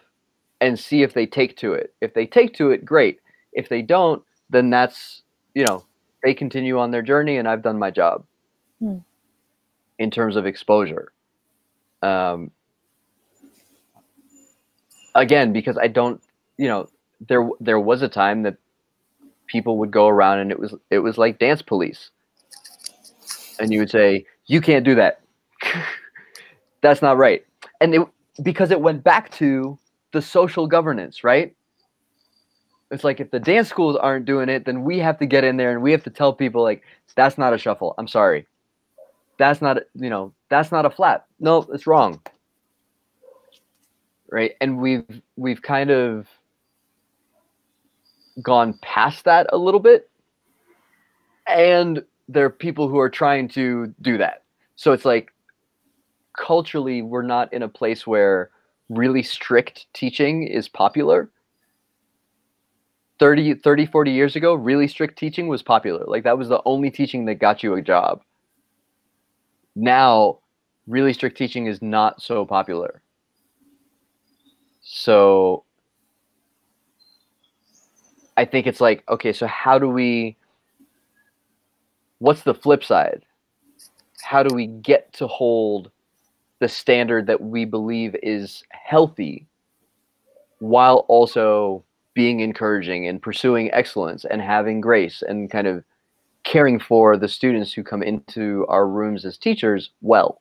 And see if they take to it. If they take to it, great. If they don't, then that's, they continue on their journey and I've done my job in terms of exposure. Again, because I don't, there was a time that people would go around and it was like dance police. And you would say, you can't do that. That's not right. And because it went back to the social governance, right? It's like, if the dance schools aren't doing it, then we have to get in there and we have to tell people, like, that's not a shuffle. I'm sorry. That's not, that's not a flap. No, it's wrong. Right? And we've kind of gone past that a little bit. And there are people who are trying to do that. So it's like, culturally, we're not in a place where really strict teaching is popular. 30, 40 years ago, really strict teaching was popular. Like, that was the only teaching that got you a job. Now, really strict teaching is not so popular. So I think it's like, okay, so what's the flip side? How do we get to hold the standard that we believe is healthy while also being encouraging and pursuing excellence and having grace and kind of caring for the students who come into our rooms as teachers well?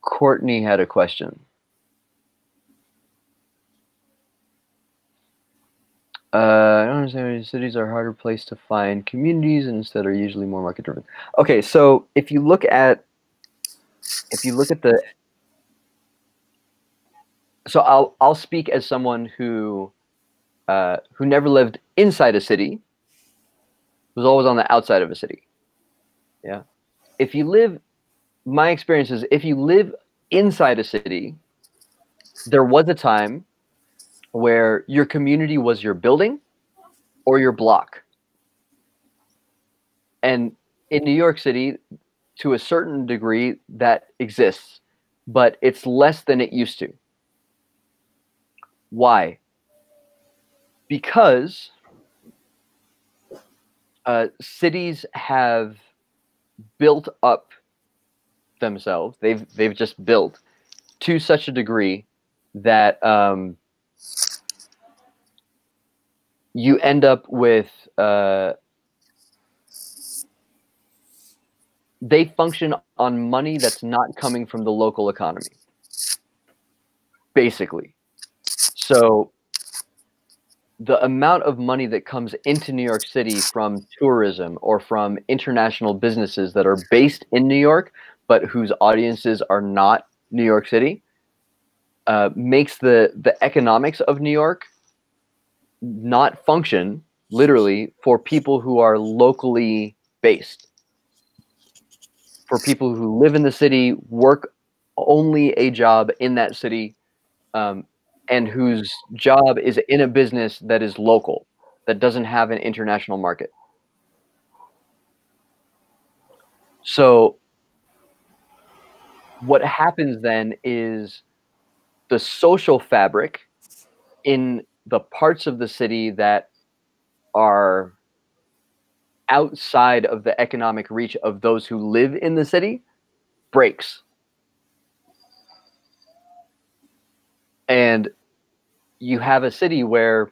Courtney had a question. I don't understand. Cities are a harder place to find communities and instead are usually more market driven. Okay, so if you look at the, so I'll speak as someone who never lived inside a city, was always on the outside of a city. Yeah. My experience is, if you live inside a city, there was a time where your community was your building or your block. And in New York City, to a certain degree, that exists, but it's less than it used to. Why? Because cities have built up themselves. They've just built to such a degree that you end up with they function on money that's not coming from the local economy, basically. So the amount of money that comes into New York City from tourism or from international businesses that are based in New York, but whose audiences are not New York City, makes the economics of New York not function, literally, for people who are locally based. For people who live in the city, work only a job in that city, and whose job is in a business that is local, that doesn't have an international market. So what happens then is the social fabric in the parts of the city that are outside of the economic reach of those who live in the city breaks. And you have a city where,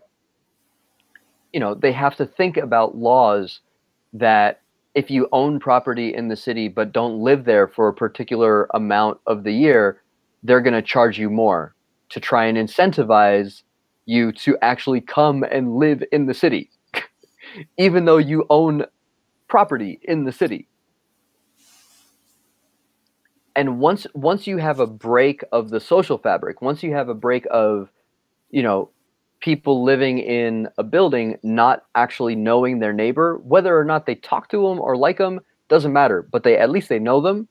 you know, they have to think about laws that if you own property in the city but don't live there for a particular amount of the year, they're going to charge you more to try and incentivize you to actually come and live in the city, even though you own property in the city. And once you have a break of the social fabric, once you have a break of, you know, people living in a building not actually knowing their neighbor, whether or not they talk to them or like them, doesn't matter, but at least they know them.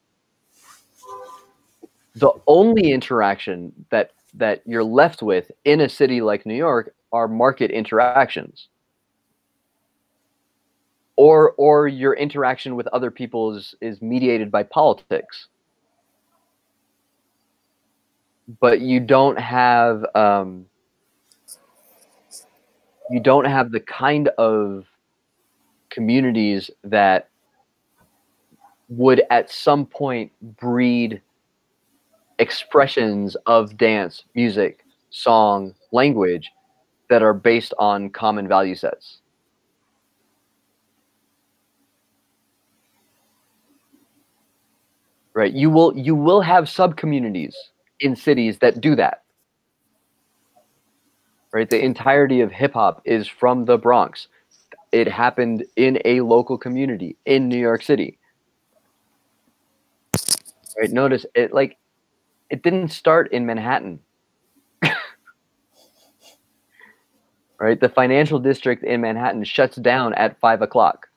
The only interaction that you're left with in a city like New York are market interactions. Or your interaction with other people is mediated by politics. But you don't have the kind of communities that would at some point breed expressions of dance, music, song, language that are based on common value sets. Right? You will have sub-communities in cities that do that. Right? The entirety of hip hop is from the Bronx. It happened in a local community in New York City. Right? Notice it didn't start in Manhattan. Right? The financial district in Manhattan shuts down at 5 o'clock.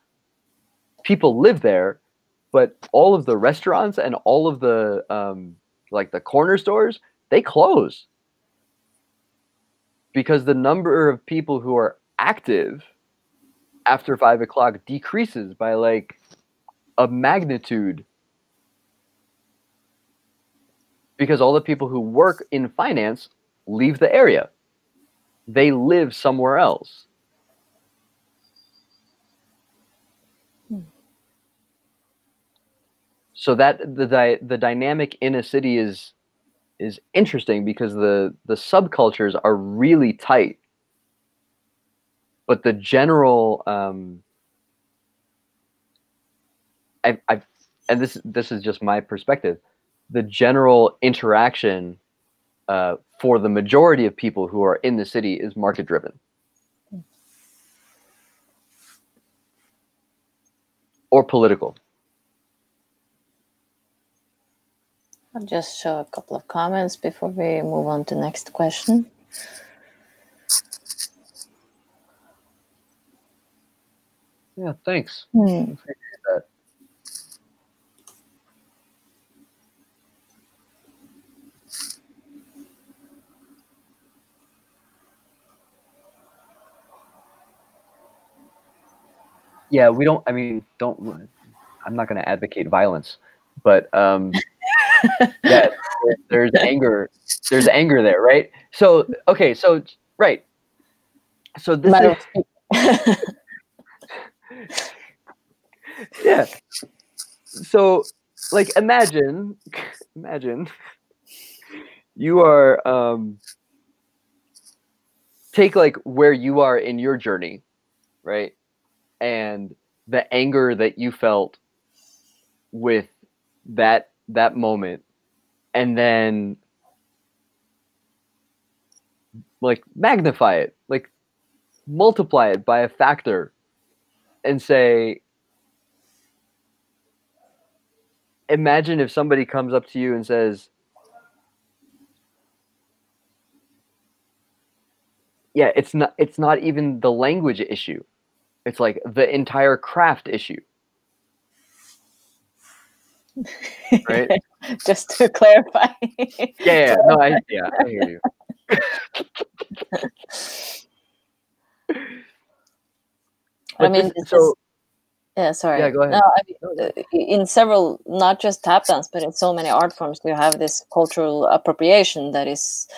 People live there, but all of the restaurants and all of the like the corner stores, they close. Because the number of people who are active after 5 o'clock decreases by like a magnitude. Because all the people who work in finance leave the area. They live somewhere else. So that the dynamic in a city is interesting because the subcultures are really tight. But the general and this is just my perspective, the general interaction for the majority of people who are in the city is market driven. Or political. I'll just show a couple of comments before we move on to the next question. Yeah, thanks. Appreciate that. Yeah, we don't. I mean, don't. I'm not going to advocate violence, but yeah, there's anger. There's anger there, right? So okay, so right. So this is Yeah. So, like, imagine you are, take like where you are in your journey, right? And the anger that you felt with that moment, and then like magnify it, like multiply it by a factor, and say, imagine if somebody comes up to you and says, yeah, it's not even the language issue. It's like the entire craft issue. Right? Just to clarify. Yeah, no, I hear you. I mean, yeah, sorry. Yeah, go ahead. No, I mean, in several, not just tap dance, but in so many art forms, you have this cultural appropriation that is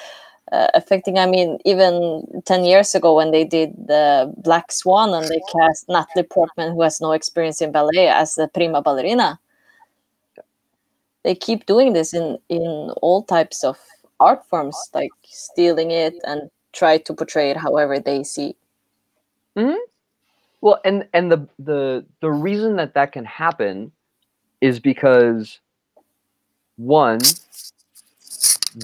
affecting. I mean, even 10 years ago when they did the Black Swan and they cast Natalie Portman, who has no experience in ballet, as the prima ballerina. They keep doing this in all types of art forms, like stealing it and try to portray it however they see. Mm-hmm. Well, and the reason that can happen is because, one,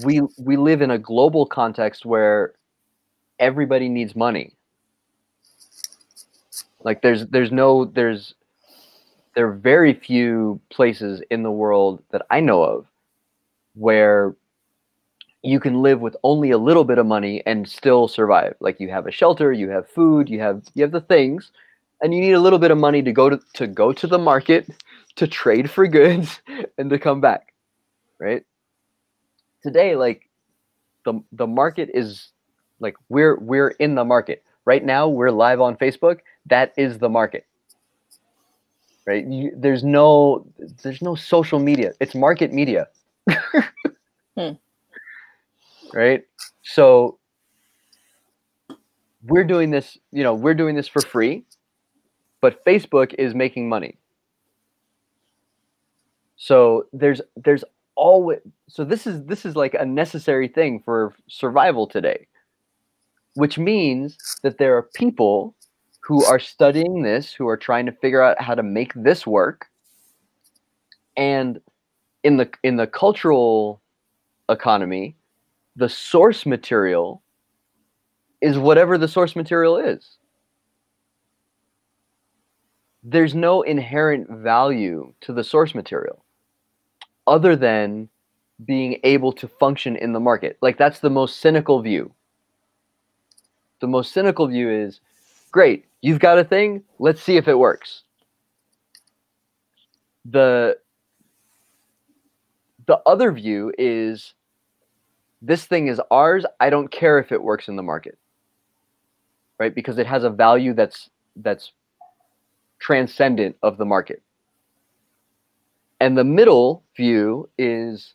we live in a global context where everybody needs money. Like there are very few places in the world that I know of where you can live with only a little bit of money and still survive. Like you have a shelter, you have food, you have the things, and you need a little bit of money to go to the market, to trade for goods, and to come back. Right? Today, like the market is like we're in the market. Right now, we're live on Facebook. That is the market. Right? There's no social media. It's market media. Right? So we're doing this, for free, but Facebook is making money. So there's always, so this is like a necessary thing for survival today, which means that there are people who are studying this, who are trying to figure out how to make this work. And in the cultural economy, the source material is whatever the source material is. There's no inherent value to the source material other than being able to function in the market. Like that's the most cynical view. The most cynical view is, great, you've got a thing, let's see if it works. The other view is, this thing is ours, I don't care if it works in the market. Right? Because it has a value that's transcendent of the market. And the middle view is,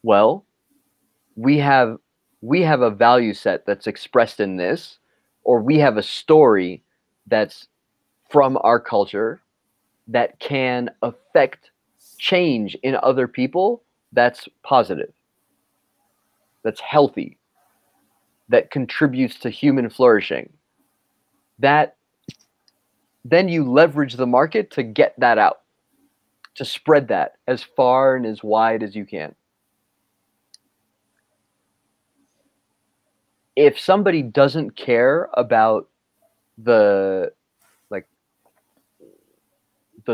well, we have a value set that's expressed in this, or we have a story that's from our culture that can affect change in other people, that's positive, that's healthy, that contributes to human flourishing. That then you leverage the market to get that out, to spread that as far and as wide as you can. If somebody doesn't care about the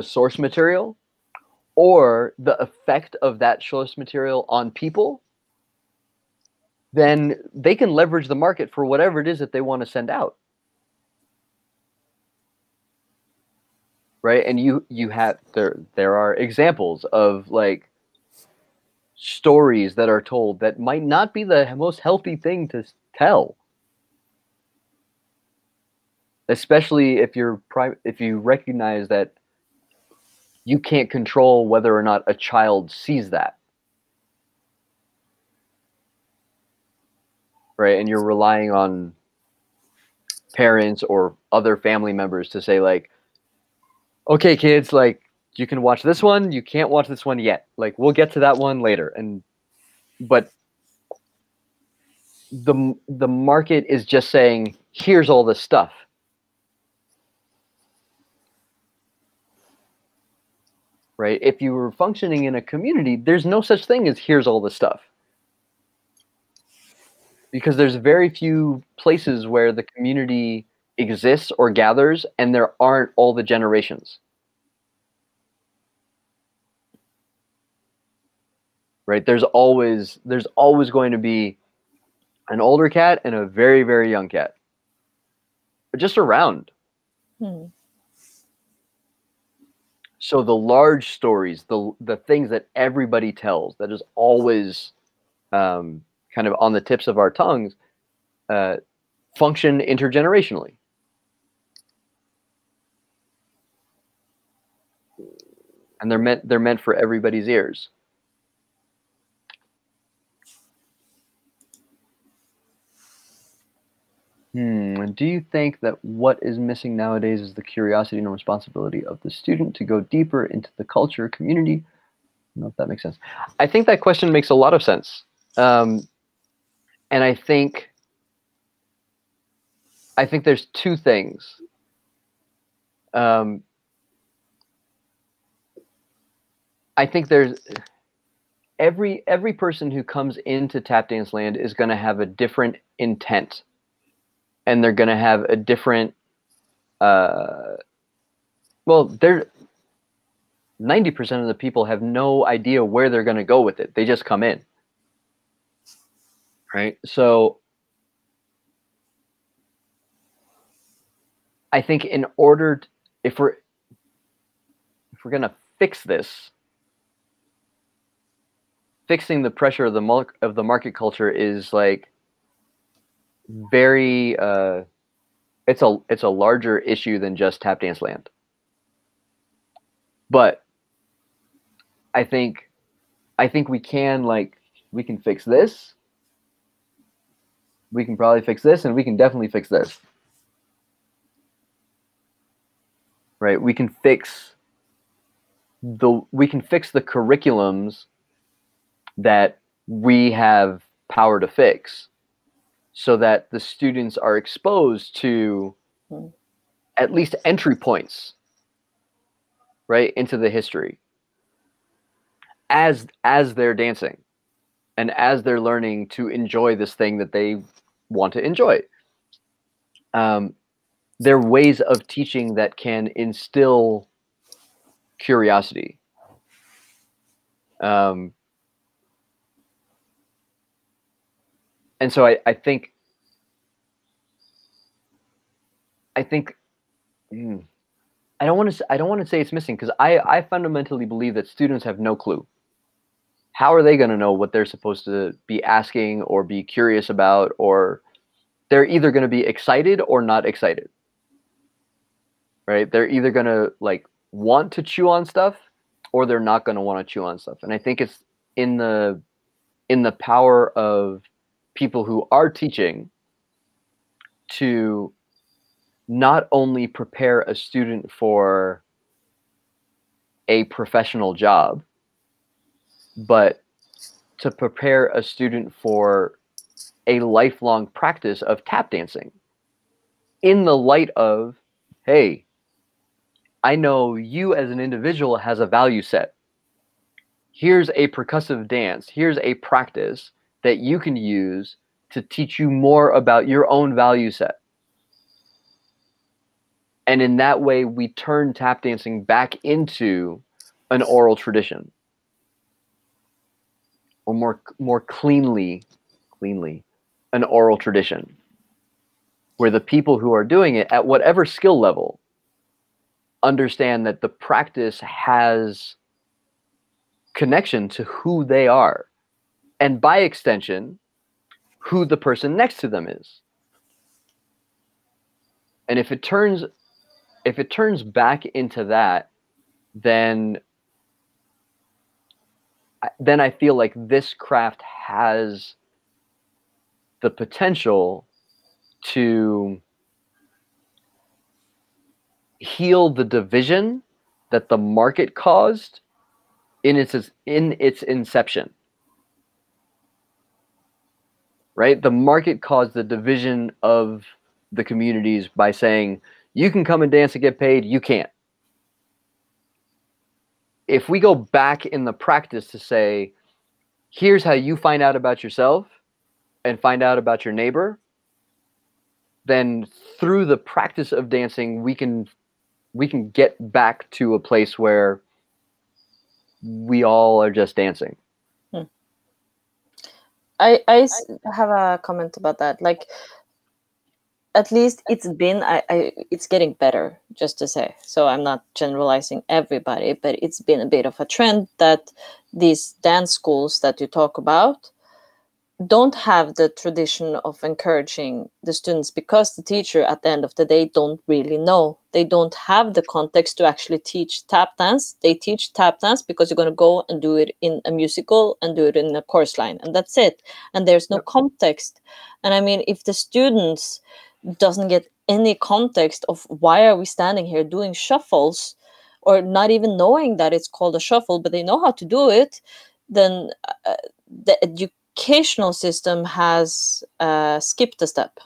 source material or the effect of that source material on people, then they can leverage the market for whatever it is that they want to send out. Right? And you have there are examples of like stories that are told that might not be the most healthy thing to tell. Especially if you recognize that you can't control whether or not a child sees that. Right? And you're relying on parents or other family members to say like, okay, kids, like you can watch this one, you can't watch this one yet. Like we'll get to that one later. But the market is just saying, here's all this stuff. Right? If you were functioning in a community, there's no such thing as here's all the stuff. Because there's very few places where the community exists or gathers and there aren't all the generations. Right? There's always going to be an older cat and a very, very young cat. Just around. So the large stories, the things that everybody tells, that is always kind of on the tips of our tongues, function intergenerationally. And they're meant for everybody's ears. Do you think that what is missing nowadays is the curiosity and responsibility of the student to go deeper into the culture, community? I don't know if that makes sense. I think that question makes a lot of sense. And I think there's two things. I think there's every person who comes into tap dance land is going to have a different intent. And they're going to have a different, well, 90% of the people have no idea where they're going to go with it. They just come in. Right? So I think in order, if we're going to fix this, fixing the pressure of the market culture is like, very it's a larger issue than just tap dance land. But I think we can fix this. We can probably fix this, and we can definitely fix this. Right? We can fix the curriculums that we have power to fix, so that the students are exposed to at least entry points, right, into the history as they're dancing and as they're learning to enjoy this thing that they want to enjoy. There are ways of teaching that can instill curiosity. And so I think I don't want to say it's missing, because I fundamentally believe that students have no clue. How are they going to know what they're supposed to be asking or be curious about? Or they're either going to be excited or not excited. Right? They're either going to like want to chew on stuff, or they're not going to want to chew on stuff. And I think it's in the power of people who are teaching to not only prepare a student for a professional job, but to prepare a student for a lifelong practice of tap dancing, in the light of, hey, I know you as an individual has a value set. Here's a percussive dance. Here's a practice that you can use to teach you more about your own value set. And in that way, we turn tap dancing back into an oral tradition, or more cleanly, an oral tradition, where the people who are doing it at whatever skill level understand that the practice has connection to who they are, and by extension, who the person next to them is. And if it turns back into that, then I feel like this craft has the potential to heal the division that the market caused in its inception. Right? The market caused the division of the communities by saying, you can come and dance and get paid, you can't. If we go back in the practice to say, here's how you find out about yourself and find out about your neighbor, then through the practice of dancing, we can get back to a place where we all are just dancing. I have a comment about that. Like, at least it's getting better, just to say. So I'm not generalizing everybody, but it's been a bit of a trend that these dance schools that you talk about don't have the tradition of encouraging the students, because the teacher at the end of the day don't really know. They don't have the context to actually teach tap dance. They teach tap dance because you're going to go and do it in a musical and do it in a chorus line, and that's it. And there's no context. And I mean, if the students doesn't get any context of why are we standing here doing shuffles, or not even knowing that it's called a shuffle, but they know how to do it, then the educational system has skipped a step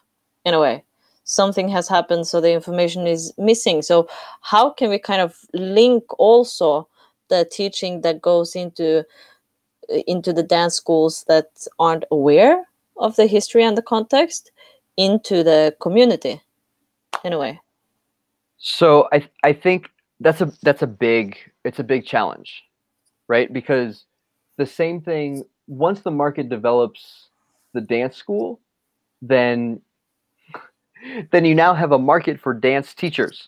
in a way. Something has happened, so the information is missing. So how can we kind of link also the teaching that goes into the dance schools that aren't aware of the history and the context into the community in a way? So I think it's a big challenge, right? Because the same thing, once the market develops the dance school, then you now have a market for dance teachers,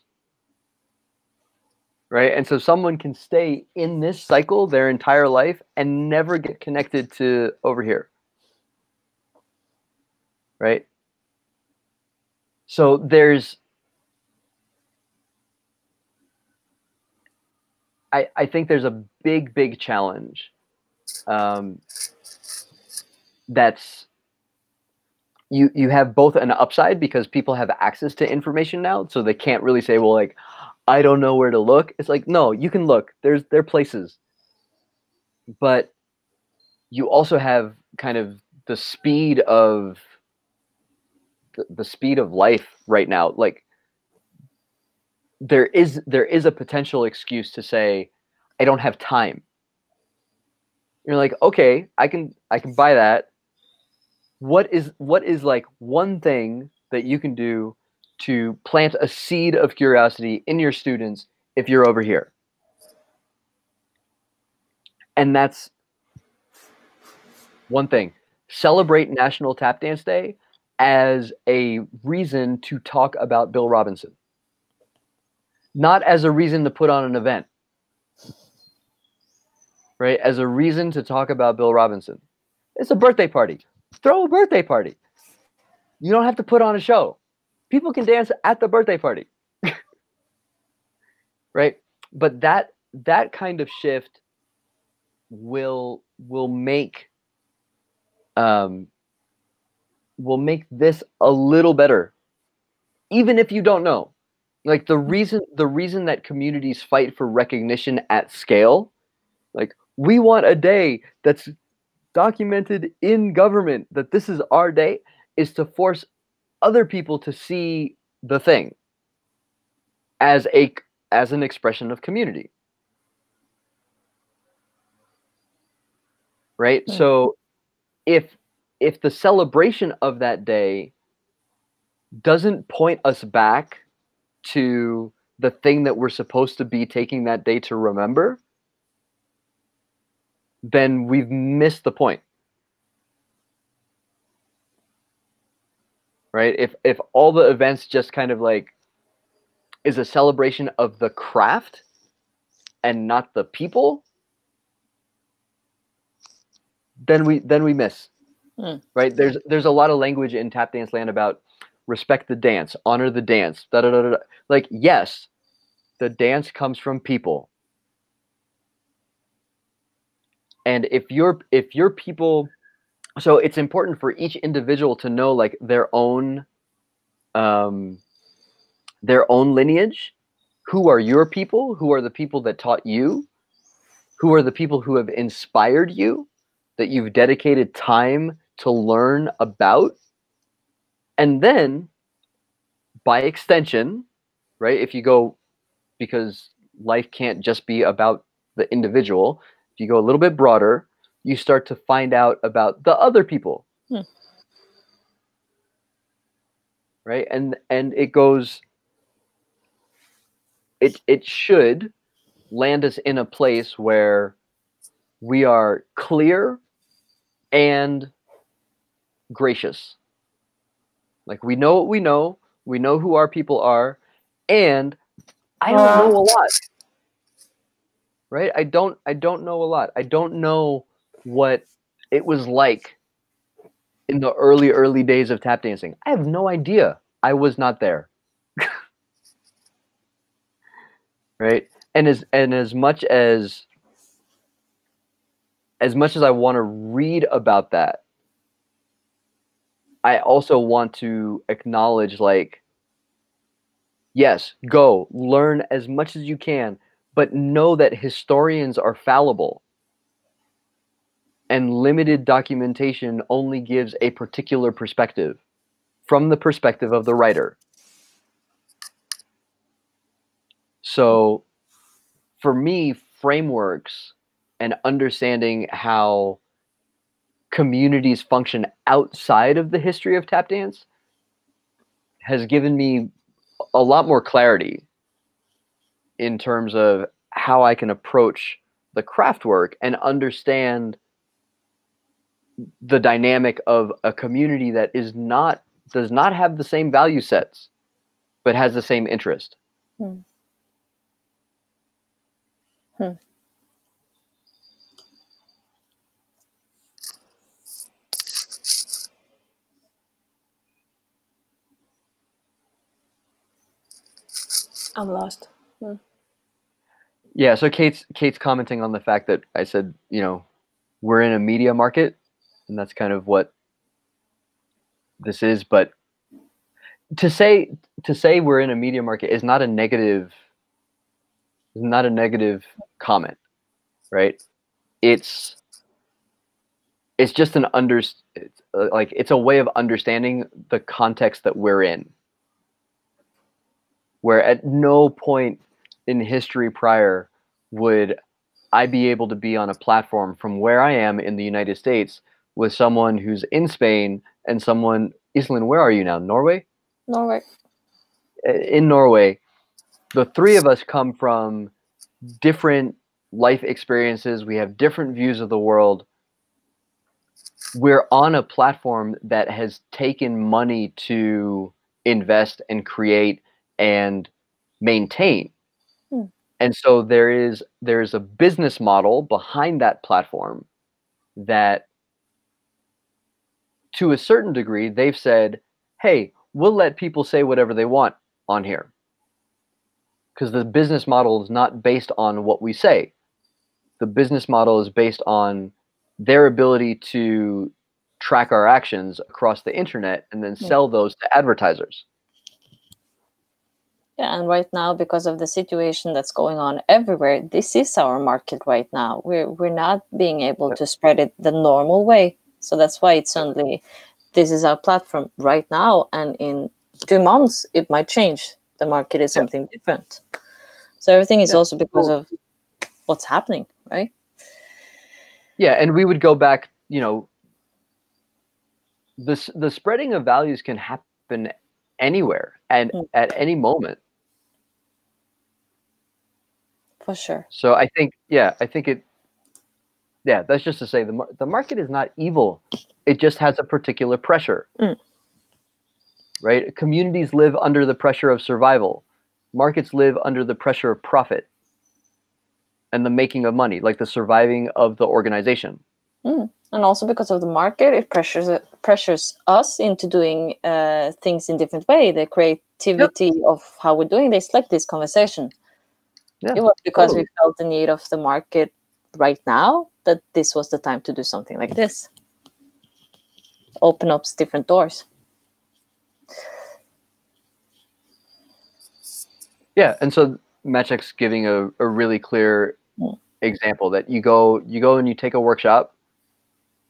right? And so someone can stay in this cycle their entire life and never get connected to over here, right? So I think there's a big challenge that's you have both an upside because people have access to information now, so they can't really say, well, like, I don't know where to look. It's like, no, you can look. There are places. But you also have kind of the speed of life right now. Like, there is a potential excuse to say, I don't have time. You're like, okay, I can buy that. What is like one thing that you can do to plant a seed of curiosity in your students if you're over here? And that's one thing. Celebrate National Tap Dance Day as a reason to talk about Bill Robinson, not as a reason to put on an event, right? As a reason to talk about Bill Robinson. It's a birthday party. Throw a birthday party. You don't have to put on a show. People can dance at the birthday party. Right? But that kind of shift will make this a little better, even if you don't know. Like, the reason that communities fight for recognition at scale, like, we want a day that's documented in government that this is our day, is to force other people to see the thing as an expression of community. Right? Mm-hmm. So if the celebration of that day doesn't point us back to the thing that we're supposed to be taking that day to remember, then we've missed the point. Right? If all the events just kind of like is a celebration of the craft and not the people, then we miss. Right? There's a lot of language in tap dance land about respect the dance, honor the dance, da da da da. Like, yes, the dance comes from people. And if your people, so it's important for each individual to know like their own lineage, who are your people? Who are the people that taught you? Who are the people who have inspired you, that you've dedicated time to learn about? And then, by extension, right, if you go, because life can't just be about the individual, if you go a little bit broader, you start to find out about the other people. Right? And it goes, it should land us in a place where we are clear and gracious. Like, we know what we know who our people are, and I don't know a lot. Right? I don't know a lot. I don't know what it was like in the early days of tap dancing. I have no idea. I was not there. Right? And as much as I want to read about that, I also want to acknowledge, like, yes, go learn as much as you can, but know that historians are fallible. And limited documentation only gives a particular perspective, from the perspective of the writer. So for me, frameworks and understanding how communities function outside of the history of tap dance has given me a lot more clarity in terms of how I can approach the craft work and understand the dynamic of a community that does not have the same value sets, but has the same interest. I'm lost. Yeah, so Kate's commenting on the fact that I said, we're in a media market, and that's kind of what this is. But to say we're in a media market is not a negative comment, right? It's just it's a way of understanding the context that we're in, where at no point in history prior would I be able to be on a platform from where I am in the United States with someone who's in Spain and someone, Iselin, where are you now? Norway? Norway. In Norway, the three of us come from different life experiences. We have different views of the world. We're on a platform that has taken money to invest and create and maintain. And so there's a business model behind that platform that, to a certain degree, they've said, hey, we'll let people say whatever they want on here. Because the business model is not based on what we say. The business model is based on their ability to track our actions across the internet and then sell those to advertisers. Yeah, and right now, because of the situation that's going on everywhere, this is our market right now. We're not being able to spread it the normal way. So that's why it's only, this is our platform right now, and in 2 months it might change. The market is something different. So everything is also because of what's happening, right? Yeah, and we would go back, the spreading of values can happen anywhere and at any moment. For sure. So I think that's just to say the market is not evil. It just has a particular pressure. Right? Communities live under the pressure of survival. Markets live under the pressure of profit and the making of money, like the surviving of the organization. And also because of the market, it pressures us into doing things in different way. The creativity of how we're doing this, like this conversation. Yeah, it was because we felt the need of the market right now that this was the time to do something like this. Open up different doors. Yeah, and so Machek's giving a really clear example that you go and you take a workshop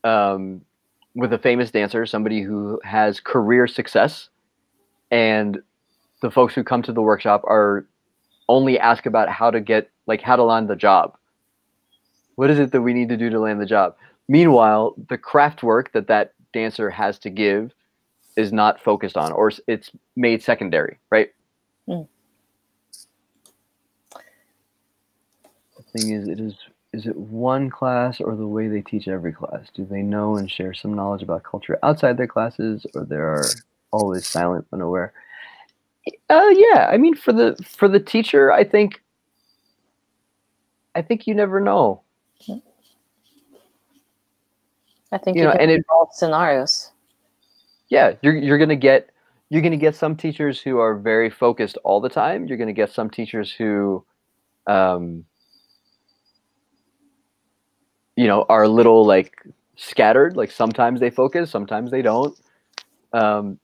with a famous dancer, somebody who has career success, and the folks who come to the workshop are only ask about how to land the job. What is it that we need to do to land the job? Meanwhile, the craft work that dancer has to give is not focused on, or it's made secondary, right? Mm. The thing is it one class or the way they teach every class? Do they know and share some knowledge about culture outside their classes, or they are always silent, unaware? Yeah, I mean, for the teacher, I think you never know. I think you can involve scenarios. Yeah, you're gonna get some teachers who are very focused all the time. You're gonna get some teachers who, are a little like scattered. Like sometimes they focus, sometimes they don't. And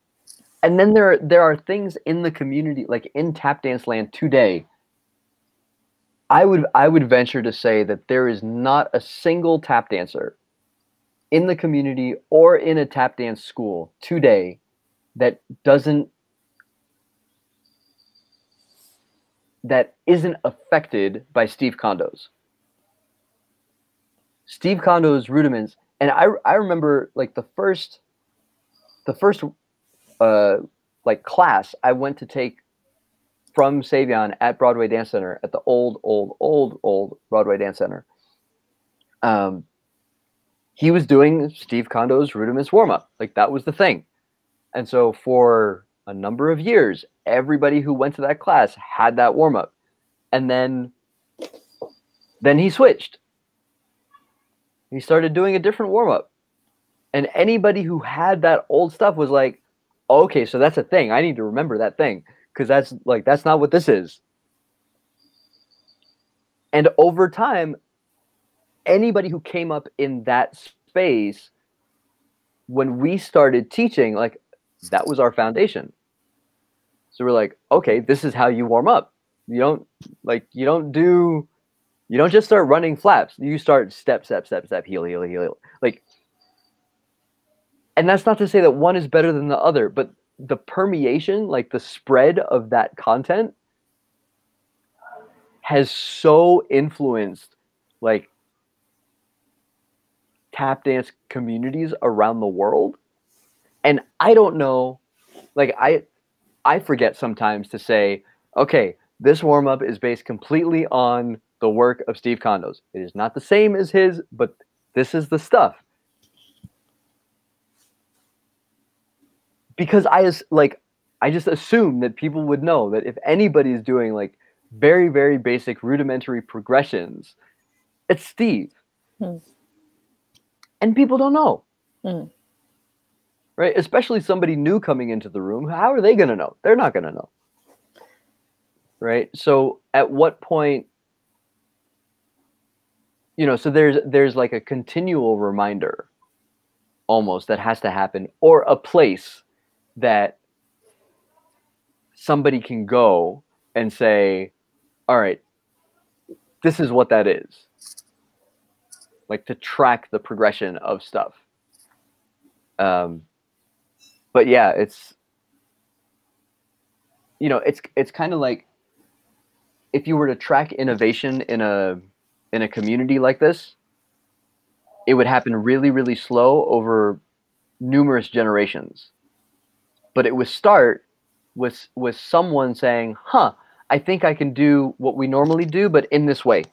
then there are things in the community, like in tap dance land today. I would venture to say that there is not a single tap dancer in the community or in a tap dance school today that isn't affected by Steve Kondo's. Steve Kondo's rudiments, and I remember like the first like class I went to take from Savion at Broadway Dance Center, at the old Broadway Dance Center. He was doing Steve Kondo's rudiments warm-up. Like that was the thing. And so for a number of years, everybody who went to that class had that warm-up. And then he switched. He started doing a different warm-up. And anybody who had that old stuff was like, okay, so that's a thing. I need to remember that thing, because that's not what this is. And over time, anybody who came up in that space, when we started teaching, like that was our foundation. So we're like, okay, this is how you warm up. You don't just start running flaps. You start step, heel. Like, and that's not to say that one is better than the other, but the permeation, like the spread of that content has so influenced like tap dance communities around the world. And I don't know, like I forget sometimes to say, okay, this warm-up is based completely on the work of Steve Kondo's. It is not the same as his, but this is the stuff. Because I just assume that people would know that if anybody's doing like very, very basic rudimentary progressions, it's Steve. And people don't know. Right? Especially somebody new coming into the room. How are they going to know? They're not going to know. Right? So at what point, so there's like a continual reminder almost that has to happen, or a place that somebody can go and say, all right, this is what that is. Like to track the progression of stuff. But yeah, it's kind of like if you were to track innovation in a community like this, it would happen really, really slow over numerous generations. But it would start with someone saying, I think I can do what we normally do, but in this way.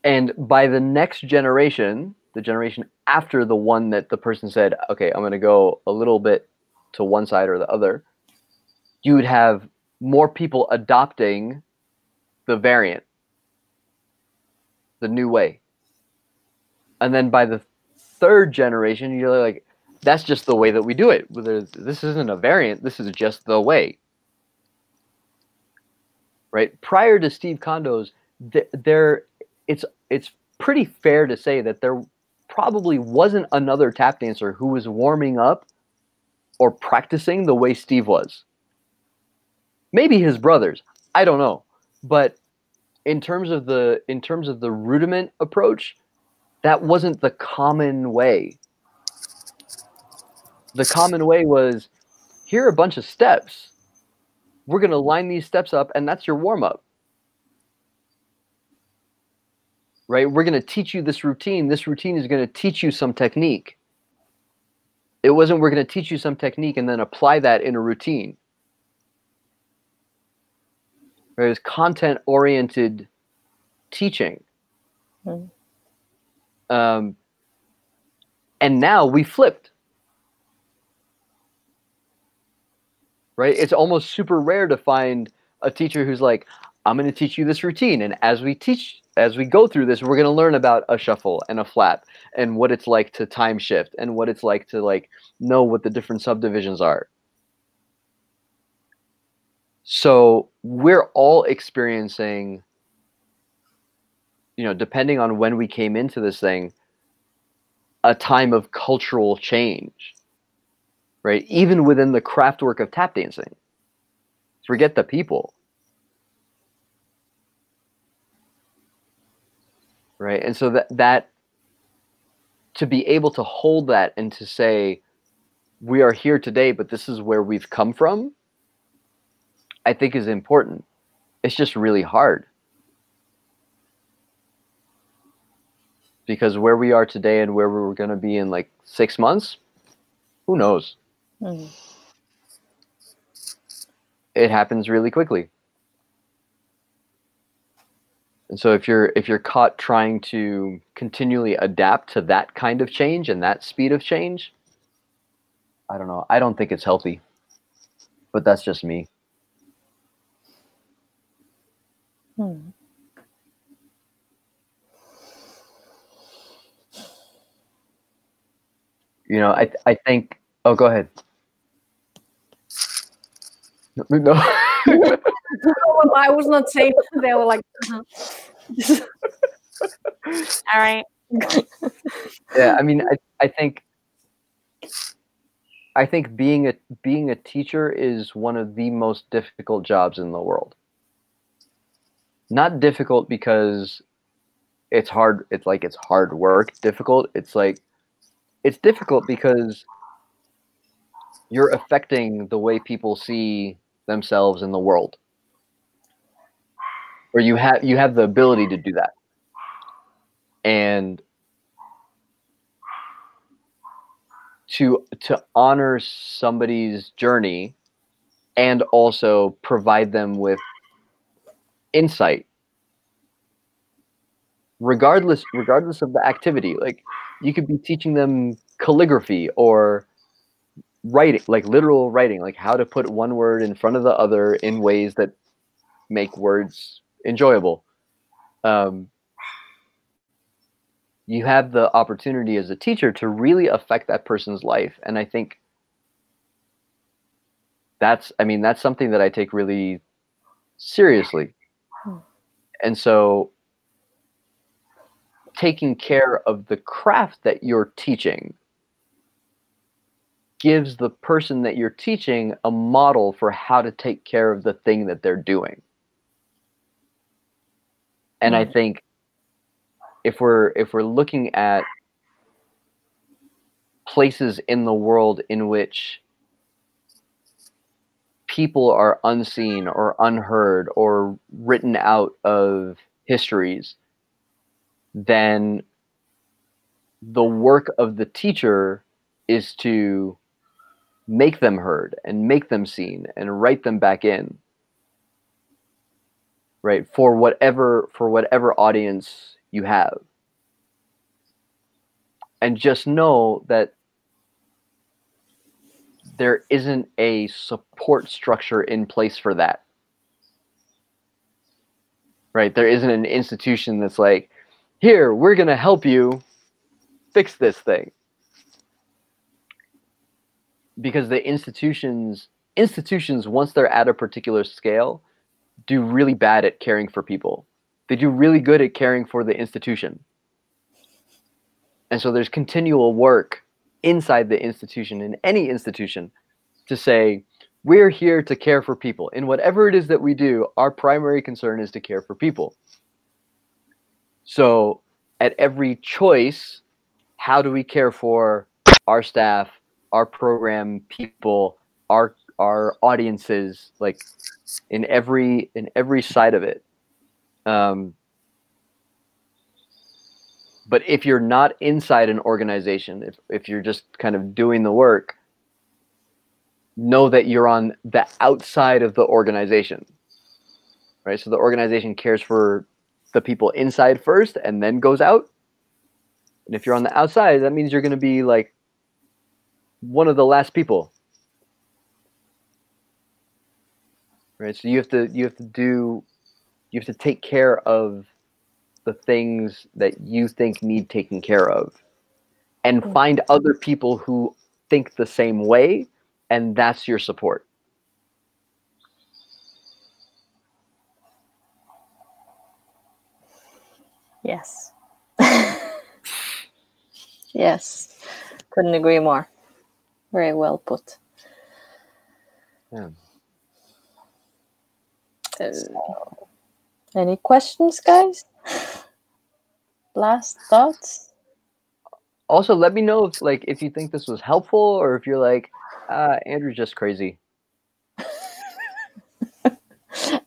And by the next generation, the generation after the one that the person said, okay, I'm going to go a little bit to one side or the other, you would have more people adopting the variant, the new way. And then by the third generation, you're like, that's just the way that we do it. This isn't a variant. This is just the way. Right? Prior to Steve Kondo's, it's pretty fair to say that there probably wasn't another tap dancer who was warming up or practicing the way Steve was. Maybe his brothers. I don't know. But in terms of the rudiment approach, that wasn't the common way. The common way was, here are a bunch of steps. We're going to line these steps up, and that's your warm-up. Right? We're going to teach you this routine. This routine is going to teach you some technique. It wasn't, we're going to teach you some technique and then apply that in a routine. Right? It was content-oriented teaching. And now we flipped. Right? It's almost super rare to find a teacher who's like, I'm going to teach you this routine, and as we go through this, we're going to learn about a shuffle and a flap and what it's like to time shift and what it's like to like know what the different subdivisions are. So we're all experiencing, you know, depending on when we came into this thing, a time of cultural change, right? Even within the craft work of tap dancing. Forget the people. Right? And so that to be able to hold that and to say, we are here today, but this is where we've come from, I think is important. It's just really hard. Because where we are today and where we're going to be in like 6 months, who knows? It happens really quickly. And so if you're caught trying to continually adapt to that kind of change and that speed of change, I don't know. I don't think it's healthy. But that's just me. You know, I think, oh, go ahead. No. I was not saying. They were like, all right. Yeah, I mean, I think being a teacher is one of the most difficult jobs in the world. Not difficult because it's hard. It's like it's hard work. Difficult. It's like it's difficult because you're affecting the way people see themselves in the world. Or you have the ability to do that. And to honor somebody's journey and also provide them with insight, regardless of the activity. Like, you could be teaching them calligraphy or writing, like literal writing, like how to put one word in front of the other in ways that make words enjoyable. You have the opportunity as a teacher to really affect that person's life. And I think that's something that I take really seriously. And so taking care of the craft that you're teaching gives the person that you're teaching a model for how to take care of the thing that they're doing. And I think if we're looking at places in the world in which people are unseen or unheard or written out of histories, then the work of the teacher is to make them heard and make them seen and write them back in, right? For whatever audience you have. And just know that there isn't a support structure in place for that. Right? There isn't an institution that's like, here, we're going to help you fix this thing. Because the institutions, once they're at a particular scale, do really bad at caring for people. They do really good at caring for the institution. And so there's continual work inside the institution, in any institution, to say, We're here to care for people. In whatever it is that we do, our primary concern is to care for people. So at every choice, how do we care for our staff, our program people, our audiences, like in every side of it. But if you're not inside an organization, if you're just kind of doing the work, know that you're on the outside of the organization, right? So the organization cares for the people inside first and then goes out. And if you're on the outside, that means you're going to be like one of the last people, right? So you have to take care of the things that you think need taken care of, and find other people who think the same way, and that's your support. Yes. Yes. Couldn't agree more. Very well put. Yeah. Any questions, guys? Last thoughts? Also, let me know if you think this was helpful, or if you're like, Andrew's just crazy.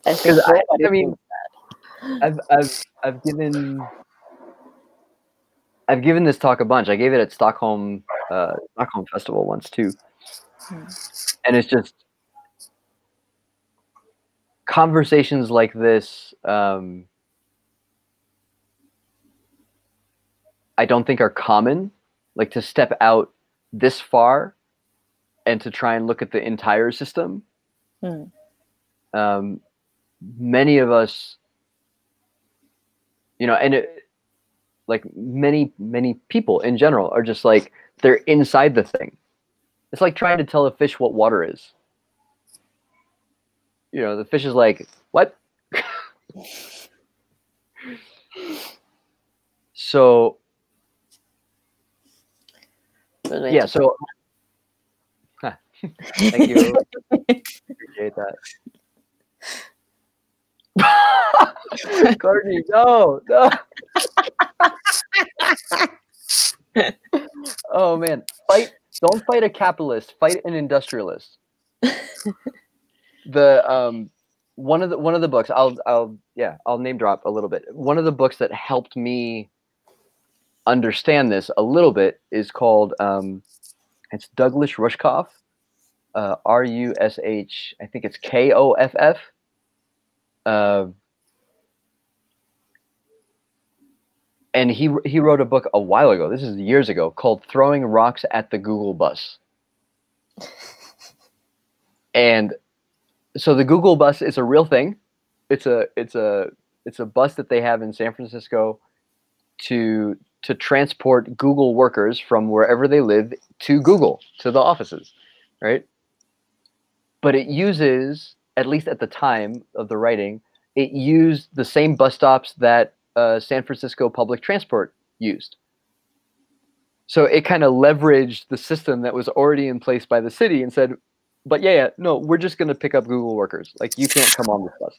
Because I mean, I've given this talk a bunch. I gave it at Stockholm Festival once too, and it's just conversations like this. I don't think are common, like to step out this far and to try and look at the entire system. Many of us, and many people in general are just like, they're inside the thing. It's like trying to tell a fish what water is. The fish is like, what? So yeah, so thank you. Appreciate that. Courtney, no. Oh man, don't fight a capitalist, fight an industrialist. One of the books, I'll name drop a little bit. One of the books that helped me understand this a little bit is called it's Douglas Rushkoff, Rush, I think it's Koff. And he wrote a book a while ago. This is years ago, called "Throwing Rocks at the Google Bus." And so the Google bus is a real thing. It's a bus that they have in San Francisco to transport Google workers from wherever they live to Google, to the offices, right? But it uses, at least at the time of the writing, it used the same bus stops that San Francisco public transport used. So it kind of leveraged the system that was already in place by the city and said, but no, we're just going to pick up Google workers. Like, you can't come on this bus.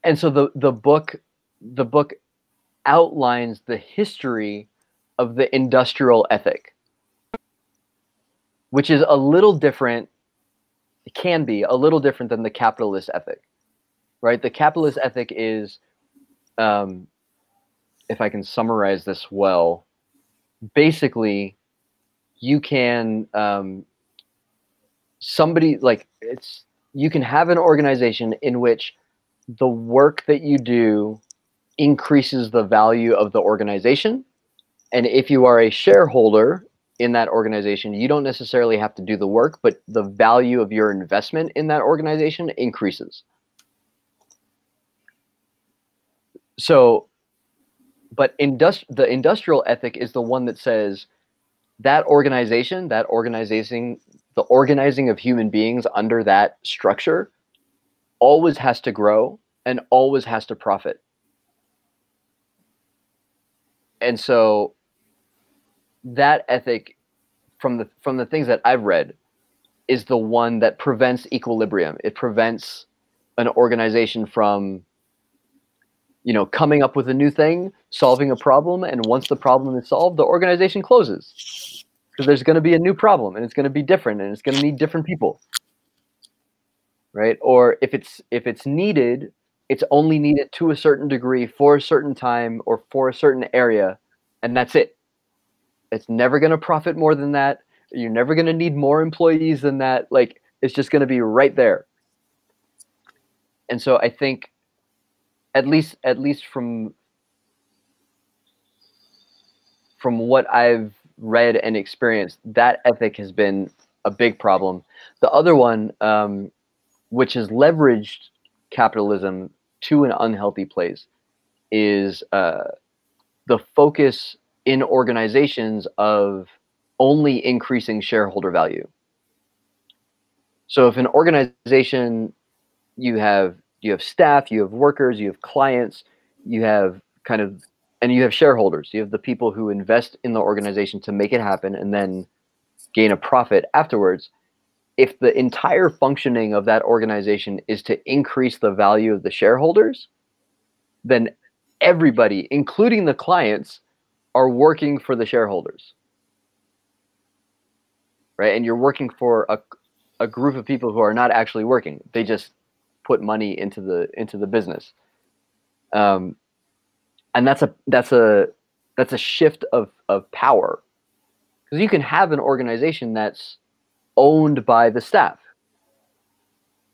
And so the book outlines the history of the industrial ethic, which is a little different. It can be a little different than the capitalist ethic, right? The capitalist ethic is, if I can summarize this well, basically, you can you can have an organization in which the work that you do increases the value of the organization. And if you are a shareholder in that organization, you don't necessarily have to do the work, but the value of your investment in that organization increases. So, but the industrial ethic is the one that says that organization, the organizing of human beings under that structure always has to grow and always has to profit. And so that ethic from the things that I've read, is the one that prevents equilibrium. It prevents an organization from, coming up with a new thing, solving a problem, and once the problem is solved, the organization closes. Because there's going to be a new problem, and it's going to be different, and it's going to need different people. Right? Or if it's needed, it's only needed to a certain degree for a certain time or for a certain area, and that's it. It's never going to profit more than that. You're never going to need more employees than that. Like, it's just going to be right there. And so I think, at least from what I've read and experienced, that ethic has been a big problem. The other one, which has leveraged capitalism to an unhealthy place, is the focus in organizations of only increasing shareholder value. So if an organization, you have staff, you have workers, you have clients, you have and you have shareholders. You have the people who invest in the organization to make it happen and then gain a profit afterwards. If the entire functioning of that organization is to increase the value of the shareholders, then everybody, including the clients, are working for the shareholders. Right? And you're working for a group of people who are not actually working. They just put money into the business. And that's a shift of power. Because you can have an organization that's owned by the staff,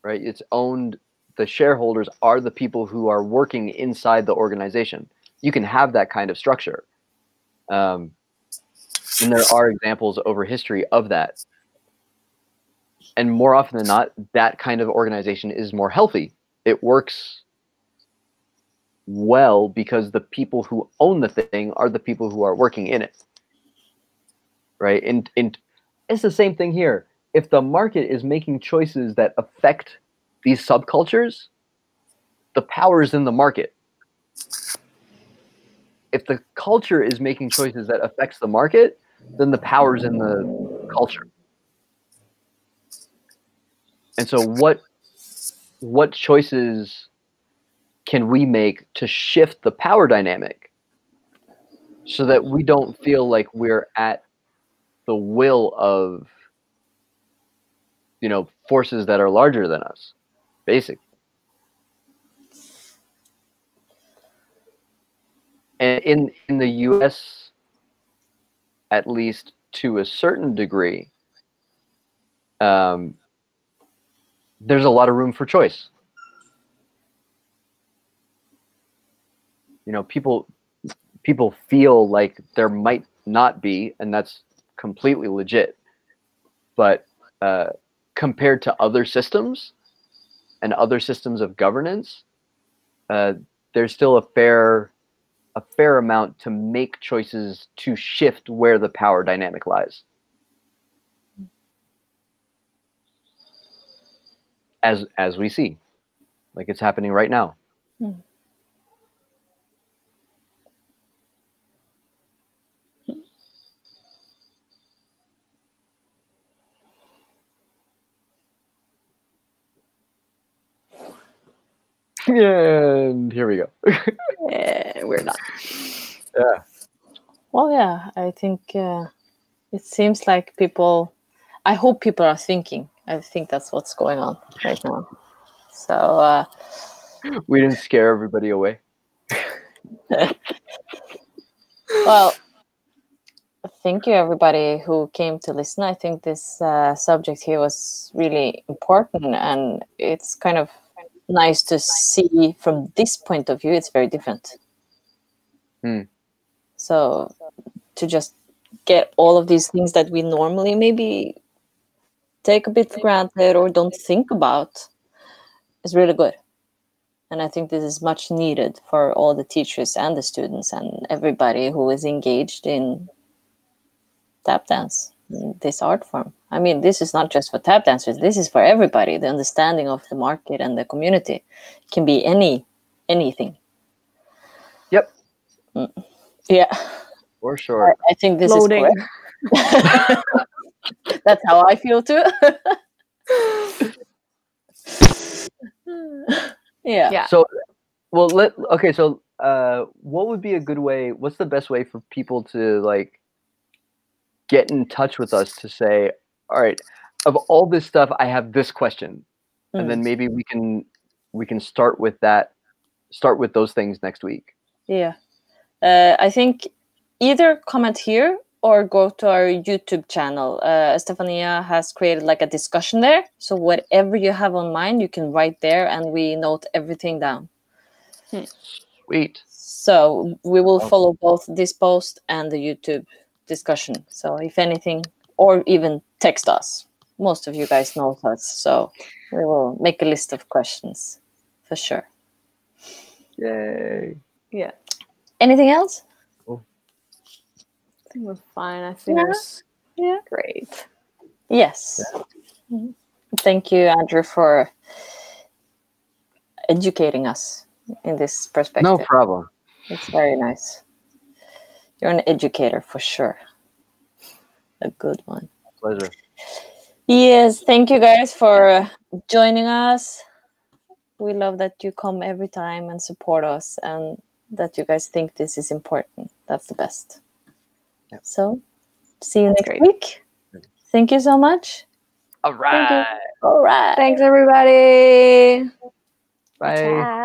right? It's owned, the shareholders are the people who are working inside the organization. You can have that kind of structure. And there are examples over history of that. And more often than not, that kind of organization is more healthy. It works well because the people who own the thing are the people who are working in it. Right? And it's the same thing here. If the market is making choices that affect these subcultures, the power is in the market. If the culture is making choices that affects the market, then the power is in the culture. And so what choices can we make to shift the power dynamic so that we don't feel like we're at the will of, forces that are larger than us, basically. And in the US, at least to a certain degree, there's a lot of room for choice. People feel like there might not be, and that's completely legit. But compared to other systems and other systems of governance, there's still a fair amount to make choices to shift where the power dynamic lies. As we see, like it's happening right now. And here we go. We're done. Yeah. Well, yeah, I think it seems like I hope people are thinking. I think that's what's going on right now. So we didn't scare everybody away. Well, thank you everybody who came to listen. I think this subject here was really important, and it's kind of nice to see from this point of view. It's very different. So to just get all of these things that we normally maybe take a bit for granted or don't think about is really good. And I think this is much needed for all the teachers and the students and everybody who is engaged in tap dance, this art form. I mean, this is not just for tap dancers. This is for everybody. The understanding of the market and the community can be anything. Yep. Yeah. For sure. I think this is correct. That's how I feel too. Yeah. So, well, so what would be a good way? What's the best way for people to like get in touch with us to say, all right, of all this stuff, I have this question, and then maybe we can start with that. Start with those things next week. Yeah. I think either comment here or go to our YouTube channel. Estefanía has created like a discussion there. So whatever you have on mind, you can write there and we note everything down. Sweet. So we will follow both this post and the YouTube discussion. So if anything, or even text us. Most of you guys know us. So we will make a list of questions for sure. Yay. Yeah. Anything else? I think we're fine. I think it was great. Yes. Yeah. Thank you, Andrew, for educating us in this perspective. No problem. It's very nice. You're an educator for sure. A good one. Pleasure. Yes, thank you guys for joining us. We love that you come every time and support us and that you guys think this is important. That's the best. Yep. So, see you next week. Thank you so much. All right. All right. Thanks, everybody. Bye. Ciao.